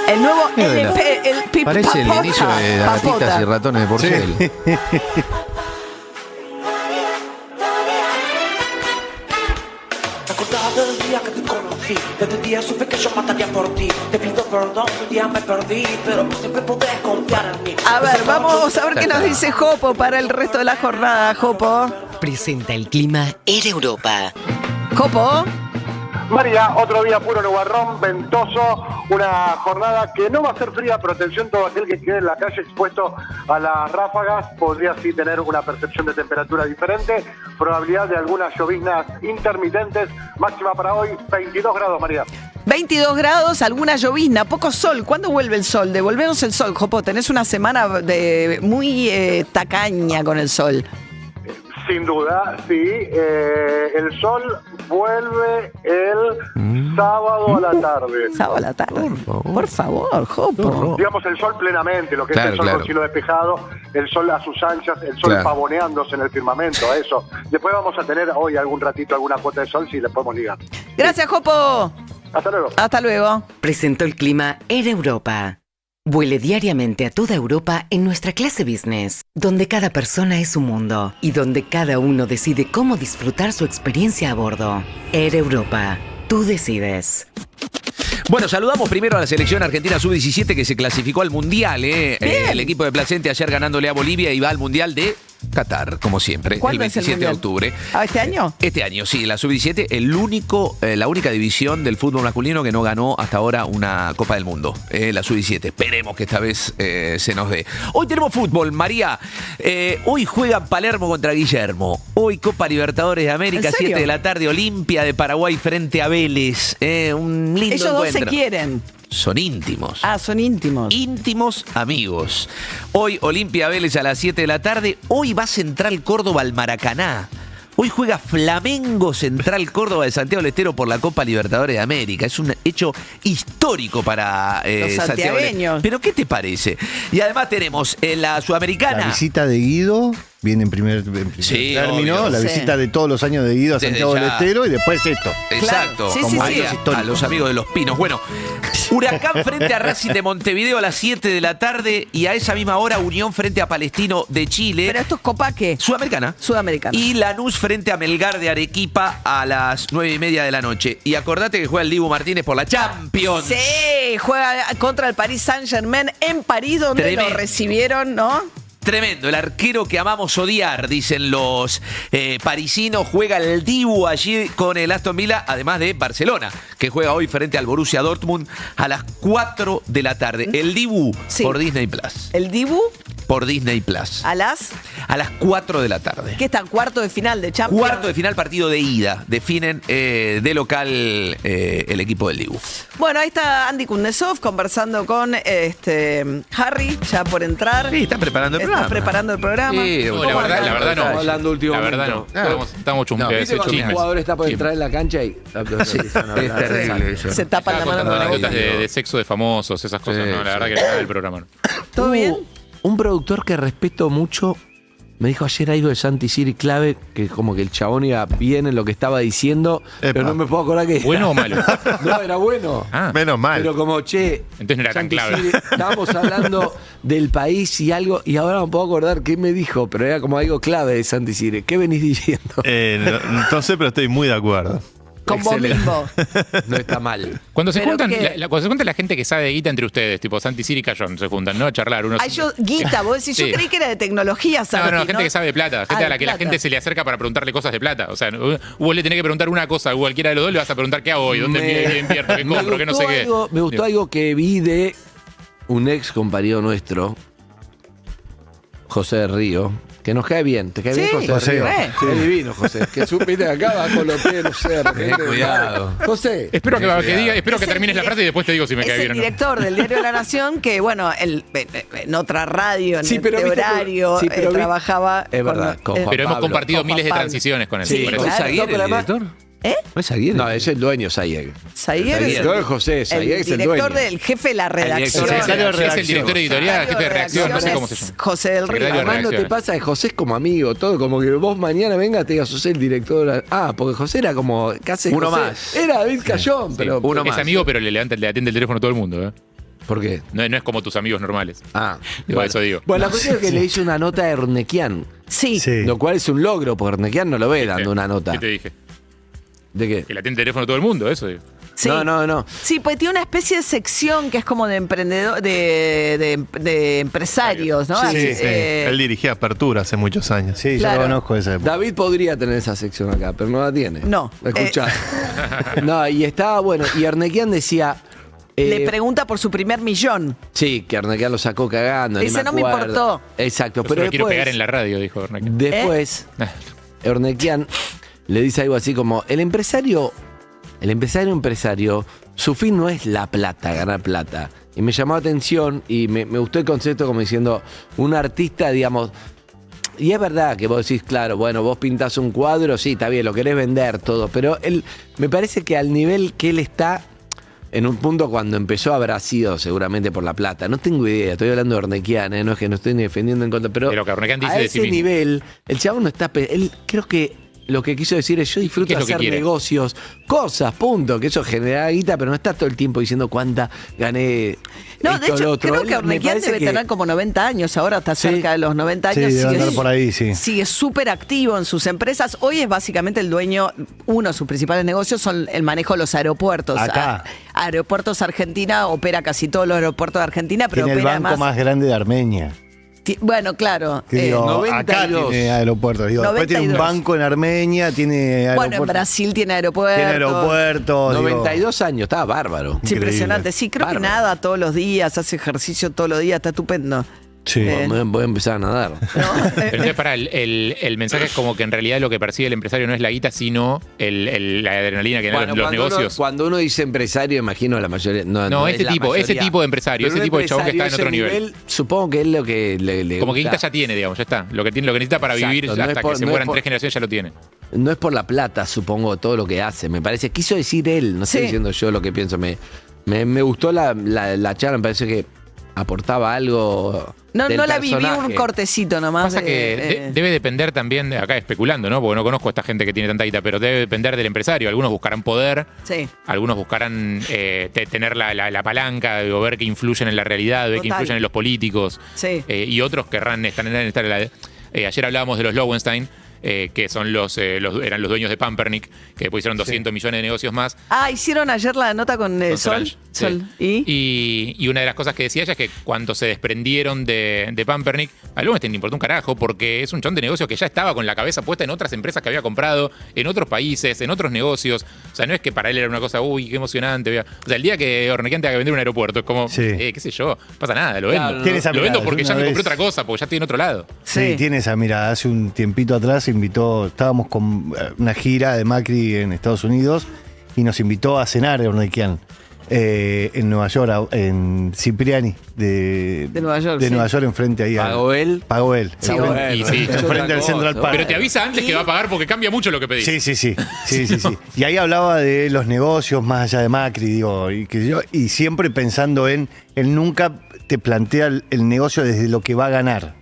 El nuevo LP, el Parece el Papota, inicio de Gatitas Papota. y Ratones de Porcel. Te acordás del día que te conocí, desde el día supe que yo mataría por ti. Te pido perdón, un día me perdí, pero siempre podés confiar en mí. A ver, vamos a ver qué nos dice Jopo para el resto de la jornada, Jopo. Presenta el clima Air Europa. Jopo. María, otro día puro nubarrón, ventoso, una jornada que no va a ser fría, pero atención, todo aquel que quede en la calle expuesto a las ráfagas podría sí tener una percepción de temperatura diferente, probabilidad de algunas lloviznas intermitentes, máxima para hoy 22 grados, María. 22 grados, alguna llovizna, poco sol. ¿Cuándo vuelve el sol? Devolvenos el sol, Jopo. Tenés una semana muy tacaña con el sol. Sin duda, sí. El sol vuelve el sábado a la tarde. Sábado a la tarde. Por favor, Jopo. Digamos el sol plenamente, lo que es el sol con cielo despejado, el sol a sus anchas, el sol pavoneándose en el firmamento, eso. Después vamos a tener hoy algún ratito alguna cuota de sol si le podemos ligar. Gracias, Jopo. Hasta luego. Hasta luego. Presentó el clima Air Europa. Vuele diariamente a toda Europa en nuestra clase business, donde cada persona es un mundo y donde cada uno decide cómo disfrutar su experiencia a bordo. Air Europa, tú decides. Bueno, saludamos primero a la selección argentina sub-17 que se clasificó al Mundial. El equipo de Placente ayer ganándole a Bolivia y va al Mundial de Qatar, como siempre, el 27 de octubre. ¿Este año? Este año, sí, la sub-17, la única división del fútbol masculino que no ganó hasta ahora una Copa del Mundo, la sub-17. Esperemos que esta vez se nos dé. Hoy tenemos fútbol, María. Hoy juega Palermo contra Guillermo. Hoy Copa Libertadores de América, 7 de la tarde, Olimpia de Paraguay frente a Vélez. Un lindo Ellos dos encuentro. se quieren. Son íntimos. Ah, son íntimos. Íntimos amigos. Hoy Olimpia Vélez a las 7 de la tarde. Hoy va Central Córdoba al Maracaná. Hoy juega Flamengo Central Córdoba de Santiago del Estero por la Copa Libertadores de América. Es un hecho histórico para Los Santiago del santiagueños. Pero ¿qué te parece? Y además tenemos en la Sudamericana. La visita de Guido viene en primer término, obvio. la visita de todos los años de Guido a Desde Santiago del ya. Estero y después esto. Exacto. Sí, Como sí, hechos sí. históricos. A los amigos de Los Pinos. Bueno, Huracán frente a Racing de Montevideo a las 7 de la tarde y a esa misma hora Unión frente a Palestino de Chile. ¿Pero esto es Copa qué? Sudamericana. Sudamericana. Y Lanús frente a Melgar de Arequipa a las 9:30 de la noche. Y acordate que juega el Dibu Martínez por la Champions. Sí, juega contra el Paris Saint-Germain en París, donde Tremendo. lo recibieron, ¿no? Tremendo, el arquero que amamos odiar, dicen los parisinos. Juega el Dibu allí con el Aston Villa, además de Barcelona, que juega hoy frente al Borussia Dortmund a las 4 de la tarde. El Dibu por Disney Plus. ¿El Dibu? Por Disney Plus. ¿A las? A las 4 de la tarde. ¿Qué está? ¿Cuarto de final de Champions? Cuarto de final, partido de ida. Definen de local el equipo del Dibu. Bueno, ahí está Andy Kundesov conversando con Harry, ya por entrar. Sí, está preparando el programa. Está preparando el programa. Sí, No, la verdad no. Estamos hablando último La verdad no. momento. Estamos ¿Viste cuando un chismes. jugador está por entrar en la cancha y Es terrible eso. Se tapan la mano con la Anécdotas boca. de sexo de famosos, esas cosas. Sí, No, la verdad que nada del programa. No. ¿Todo bien? Un productor que respeto mucho Me dijo ayer algo de Santi Siri clave, que como que el chabón iba bien en lo que estaba diciendo, pero no me puedo acordar que ¿Bueno o malo? No, era bueno. Menos mal. Pero como, che, entonces no era tan Santi clave. Siri, estábamos hablando del país y algo, y ahora no puedo acordar qué me dijo, pero era como algo clave de Santi Siri. ¿Qué venís diciendo? No sé, pero estoy muy de acuerdo. Con vos mismo. No está mal. Cuando se Pero juntan, que- cuando se junta la gente que sabe de guita entre ustedes, tipo Santi Siri y Cayón, se juntan, ¿no? A charlar unos. Ay, guita, vos decís, Sí. yo creí que era de tecnología, ¿sabes? No, gente que sabe de plata, gente Ah, a la que la plata. gente se le acerca para preguntarle cosas de plata. O sea, vos le tenés que preguntar una cosa a cualquiera de los dos, le vas a preguntar qué hago hoy, dónde invierto, qué compro, qué no sé qué. Me gustó algo que vi de un ex compañero nuestro, José de Río, que nos cae bien. ¿Te cae bien, Sí, José de Río? re. Es divino, José. Que supiste acá abajo lo que no sé. cuidado. José. Espero que Es el termines la frase y después te digo si me Es cae bien el o no. director del Diario de la Nación que, bueno, en otra radio, en Sí, pero este viste que- horario, sí, pero trabajaba. Es verdad, con Juan Pero hemos Pablo. compartido Con miles de Juan Pablo. transiciones con él. Sí, por con eso. Saguier, ¿No es el Aguirre, director? ¿Eh? ¿No es Aguirre? No, es el dueño, Saguier. Saguier es No es José, Saguier es el director dueño. del jefe de la redacción. director Es el director editorial, jefe de redacción, no sé cómo se llama. José del Río. Secretario de Además, no te redacción. pasa que José es como amigo, todo, como que vos mañana vengas te digas, José el director. Porque José era como, casi Uno José. más. Era David Cayón, Sí, pero. uno es más. amigo, pero le atiende el teléfono a todo el mundo, ¿eh? ¿Por qué? No es como tus amigos normales. Ah, Eso digo. Bueno, la cuestión es que le hice una nota a Ernequian, Sí. lo cual es un logro, porque Ernequian no lo ve dando una nota. ¿Qué te dije? ¿De qué? Que le atiende el teléfono a todo el mundo, eso digo. Sí. No. Sí, pues tiene una especie de sección que es como de emprendedor, de empresarios, ¿no? Sí, Así, sí. Él dirigía Apertura hace muchos años. Sí, Claro. yo lo conozco esa época. David podría tener esa sección acá, pero no la tiene. No. Escuchá. No, y estaba bueno. Y Ernequian decía. le pregunta por su primer millón. Sí, que Ernequian lo sacó cagando. ni Dice, "No me acuerdo". importó. Exacto, Yo pero solo quiero después, pegar en la radio, dijo Ernesto. después Ernequian le dice algo así como: el empresario, su fin no es la plata, ganar plata. Y me llamó la atención y me gustó el concepto como diciendo, un artista, digamos. Y es verdad que vos decís, claro, bueno, vos pintás un cuadro, sí, está bien, lo querés vender todo, pero él, me parece que al nivel que él está, en un punto cuando empezó habrá sido seguramente por la plata. No tengo idea, estoy hablando de Ernequian, no es que no estoy ni defendiendo en contra, pero Que Ernequian dice a de sí ese mismo. nivel, el chabón no está, él creo que lo que quiso decir es yo disfruto ¿Qué es de lo que hacer quiere? negocios, cosas, punto, que eso genera guita, pero no está todo el tiempo diciendo cuánta gané. No, esto, de hecho, lo otro. creo Él, que me Ornequian parece debe que- tener como 90 años, ahora está cerca de los 90 Sí, años. debe andar por ahí, sí. Sigue súper activo en sus empresas. Hoy es básicamente el dueño, uno de sus principales negocios son el manejo de los aeropuertos. Acá. Aeropuertos Argentina, opera casi todos los aeropuertos de Argentina, pero Tiene el opera banco más grande de Armenia. Bueno, claro. Que digo, 92. acá tiene aeropuertos. Digo, después tiene un 92. banco en Armenia, tiene Bueno, en aeropuertos. Brasil tiene aeropuertos. Tiene aeropuertos. digo. 92 años, estaba bárbaro. Sí, impresionante. Sí, creo que Bárbaro. nada todos los días, hace ejercicio todos los días, está estupendo. Sí. Voy a empezar a nadar. Pero entonces, para el mensaje es como que en realidad lo que persigue el empresario no es la guita, sino la adrenalina que dan Bueno, los cuando negocios. cuando uno dice empresario, imagino la mayoría. No, es ese la tipo mayoría. de empresario, Pero ese un tipo de chabón que está en empresario, otro ese nivel. Supongo que es lo que le Como que gusta. guita ya tiene, digamos, ya está. Lo que necesita para Exacto, vivir no es hasta por- que se no es mueran por- 3 generaciones ya lo tiene. No es por la plata, supongo, todo lo que hace. Me parece, quiso decir él, no estoy Sí. diciendo yo lo que pienso. Me gustó la charla, me parece que aportaba algo. No, del no la viví, personaje. un cortecito nomás. Pasa que debe depender también, acá especulando, ¿no? Porque no conozco a esta gente que tiene tanta guita, pero debe depender del empresario. Algunos buscarán poder, Sí. algunos buscarán tener la palanca, digo, ver que influyen en la realidad, ver que Total. influyen en los políticos. Sí. Y otros querrán estar en la... ayer hablábamos de los Lowenstein, que son eran los dueños de Pampernick, que después hicieron 200 millones de negocios más. Ah, hicieron ayer la nota con, Con Sol. Solange, Sol. sí. ¿Y? Y una de las cosas que decía ella es que cuando se desprendieron de Pampernick, a Lowenstein le importó un carajo porque es un chon de negocio que ya estaba con la cabeza puesta en otras empresas que había comprado, en otros países, en otros negocios. O sea, no es que para él era una cosa, uy, qué emocionante. O sea, el día que Ornequian tenga que vender un aeropuerto, es como, qué sé yo, no pasa nada, lo vendo. Tiene esa Lo vendo mirada, porque una ya me vez- compré otra cosa, porque ya estoy en otro lado. Sí, tiene esa mirada. Hace un tiempito atrás estábamos con una gira de Macri en Estados Unidos y nos invitó a cenar Ornequian en Nueva York, en Cipriani de Nueva York. de sí. Nueva York, enfrente ahí. ¿Pagó él? Pagó él. Sí, enfrente, bueno, y sí. enfrente del Central Park. Pero te avisa antes que va a pagar porque cambia mucho lo que pedís. Sí. Y ahí hablaba de los negocios más allá de Macri, digo, y siempre pensando él nunca te plantea el negocio desde lo que va a ganar.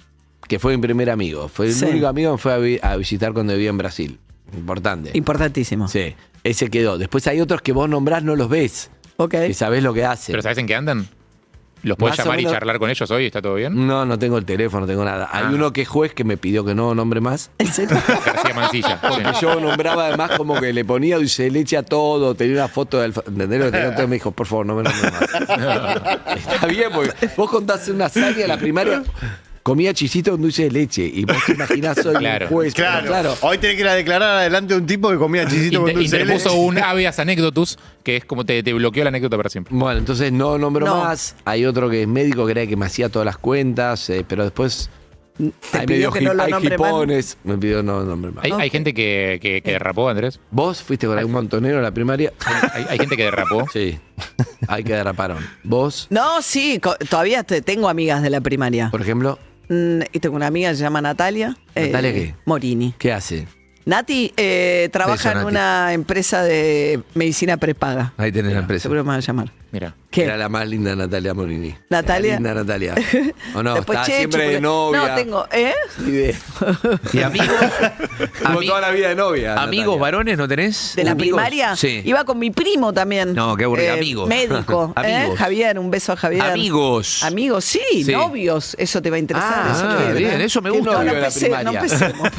que fue mi primer amigo. Fue el Sí. único amigo que me fue a visitar cuando vivía en Brasil. Importante. Importantísimo. Sí, ese quedó. Después hay otros que vos nombrás, no los ves. Ok. Y sabés lo que hace. ¿Pero sabés en qué andan? ¿Los podés Más o llamar y menos- charlar con ellos hoy? ¿Está todo bien? No, no tengo el teléfono, no tengo nada. Hay uno que es juez que me pidió que no nombre más. ¿En serio? García Mancilla. Porque Sí. yo nombraba además como que le ponía dulce de leche a todo, tenía una foto del... ¿Entendés lo que tenía? Entonces me dijo, por favor, no me nombres más. Está bien, porque vos contaste una hazaña en la primaria, comía chisito con dulce de leche, y vos te imaginás soy Claro. un juez. Claro. Hoy tenés que ir a declarar adelante de un tipo que comía chisito con dulce de leche. Interpuso un habeas anecdotus, que es como te bloqueó la anécdota para siempre. Bueno, entonces no nombro No. más. Hay otro que es médico, que era el que me hacía todas las cuentas, pero después... Hay pidió que no lo hay nombre más. hipones. Me pidió no nombre más. ¿Hay gente que derrapó, Andrés? ¿Vos fuiste con algún montonero en la primaria? ¿Hay gente que derrapó? Sí. Hay que derraparon. ¿Vos, No, sí, todavía tengo amigas de la primaria. por ejemplo? Y tengo una amiga que se llama Natalia. ¿Natalia qué? Morini. ¿Qué hace? Nati trabaja Beso, en Nati. una empresa de medicina prepaga. Ahí tenés la empresa. Seguro me van a llamar. Mira. ¿Qué? Era la más linda Natalia Morini. Natalia. Era linda Natalia. ¿O no? Después Está Chechu, siempre de porque- novia. No, tengo, ¿eh? Ni idea. ¿Y amigos? Como toda la vida de novia. ¿Amigos Natalia. varones no tenés? De la ¿Amigos? primaria. Sí. Iba con mi primo también. No, qué aburrido. Amigos. Médico. Amigos. Javier, un beso a Javier. Amigos. Amigos, sí, Sí. novios. Eso te va a interesar. Ah, eso te va a bien, interesar. eso me ¿Qué gusta. No, novio no de la empecemos, no primaria? empecemos.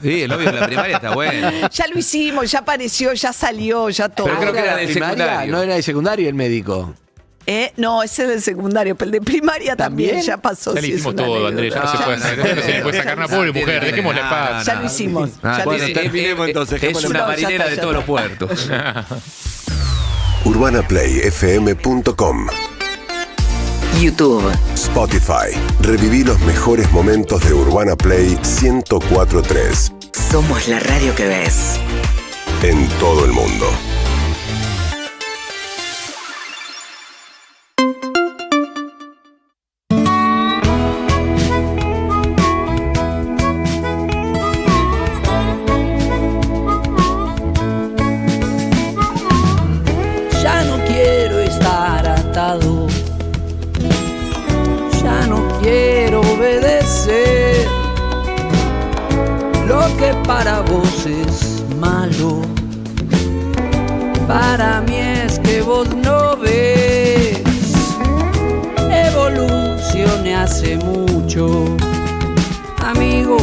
Sí, el novio de la primaria está bueno. Ya lo hicimos, ya apareció, ya salió, ya todo. Pero creo que era de del primaria, secundario. no era de secundario el médico. No, ese es del secundario, pero el de primaria también, ¿También? ya pasó. Ya le sí, es hicimos una todo, anécdota. Andrés. Ya no se puede hacer. No se le puede sacar una pobre mujer. Dejémosle en paz. Ya lo hicimos. ya lo bueno, hicimos. terminemos entonces. Es una No, ya marinera está, de ya todos está. los puertos. UrbanaPlayFM.com YouTube. Spotify. Reviví los mejores momentos de Urbana Play 104.3 Somos la radio que ves. en todo el mundo. Ya no quiero estar atado, ya no quiero obedecer lo que para vos es malo. Para mí es que vos no ves. Evolucioné hace mucho, amigo.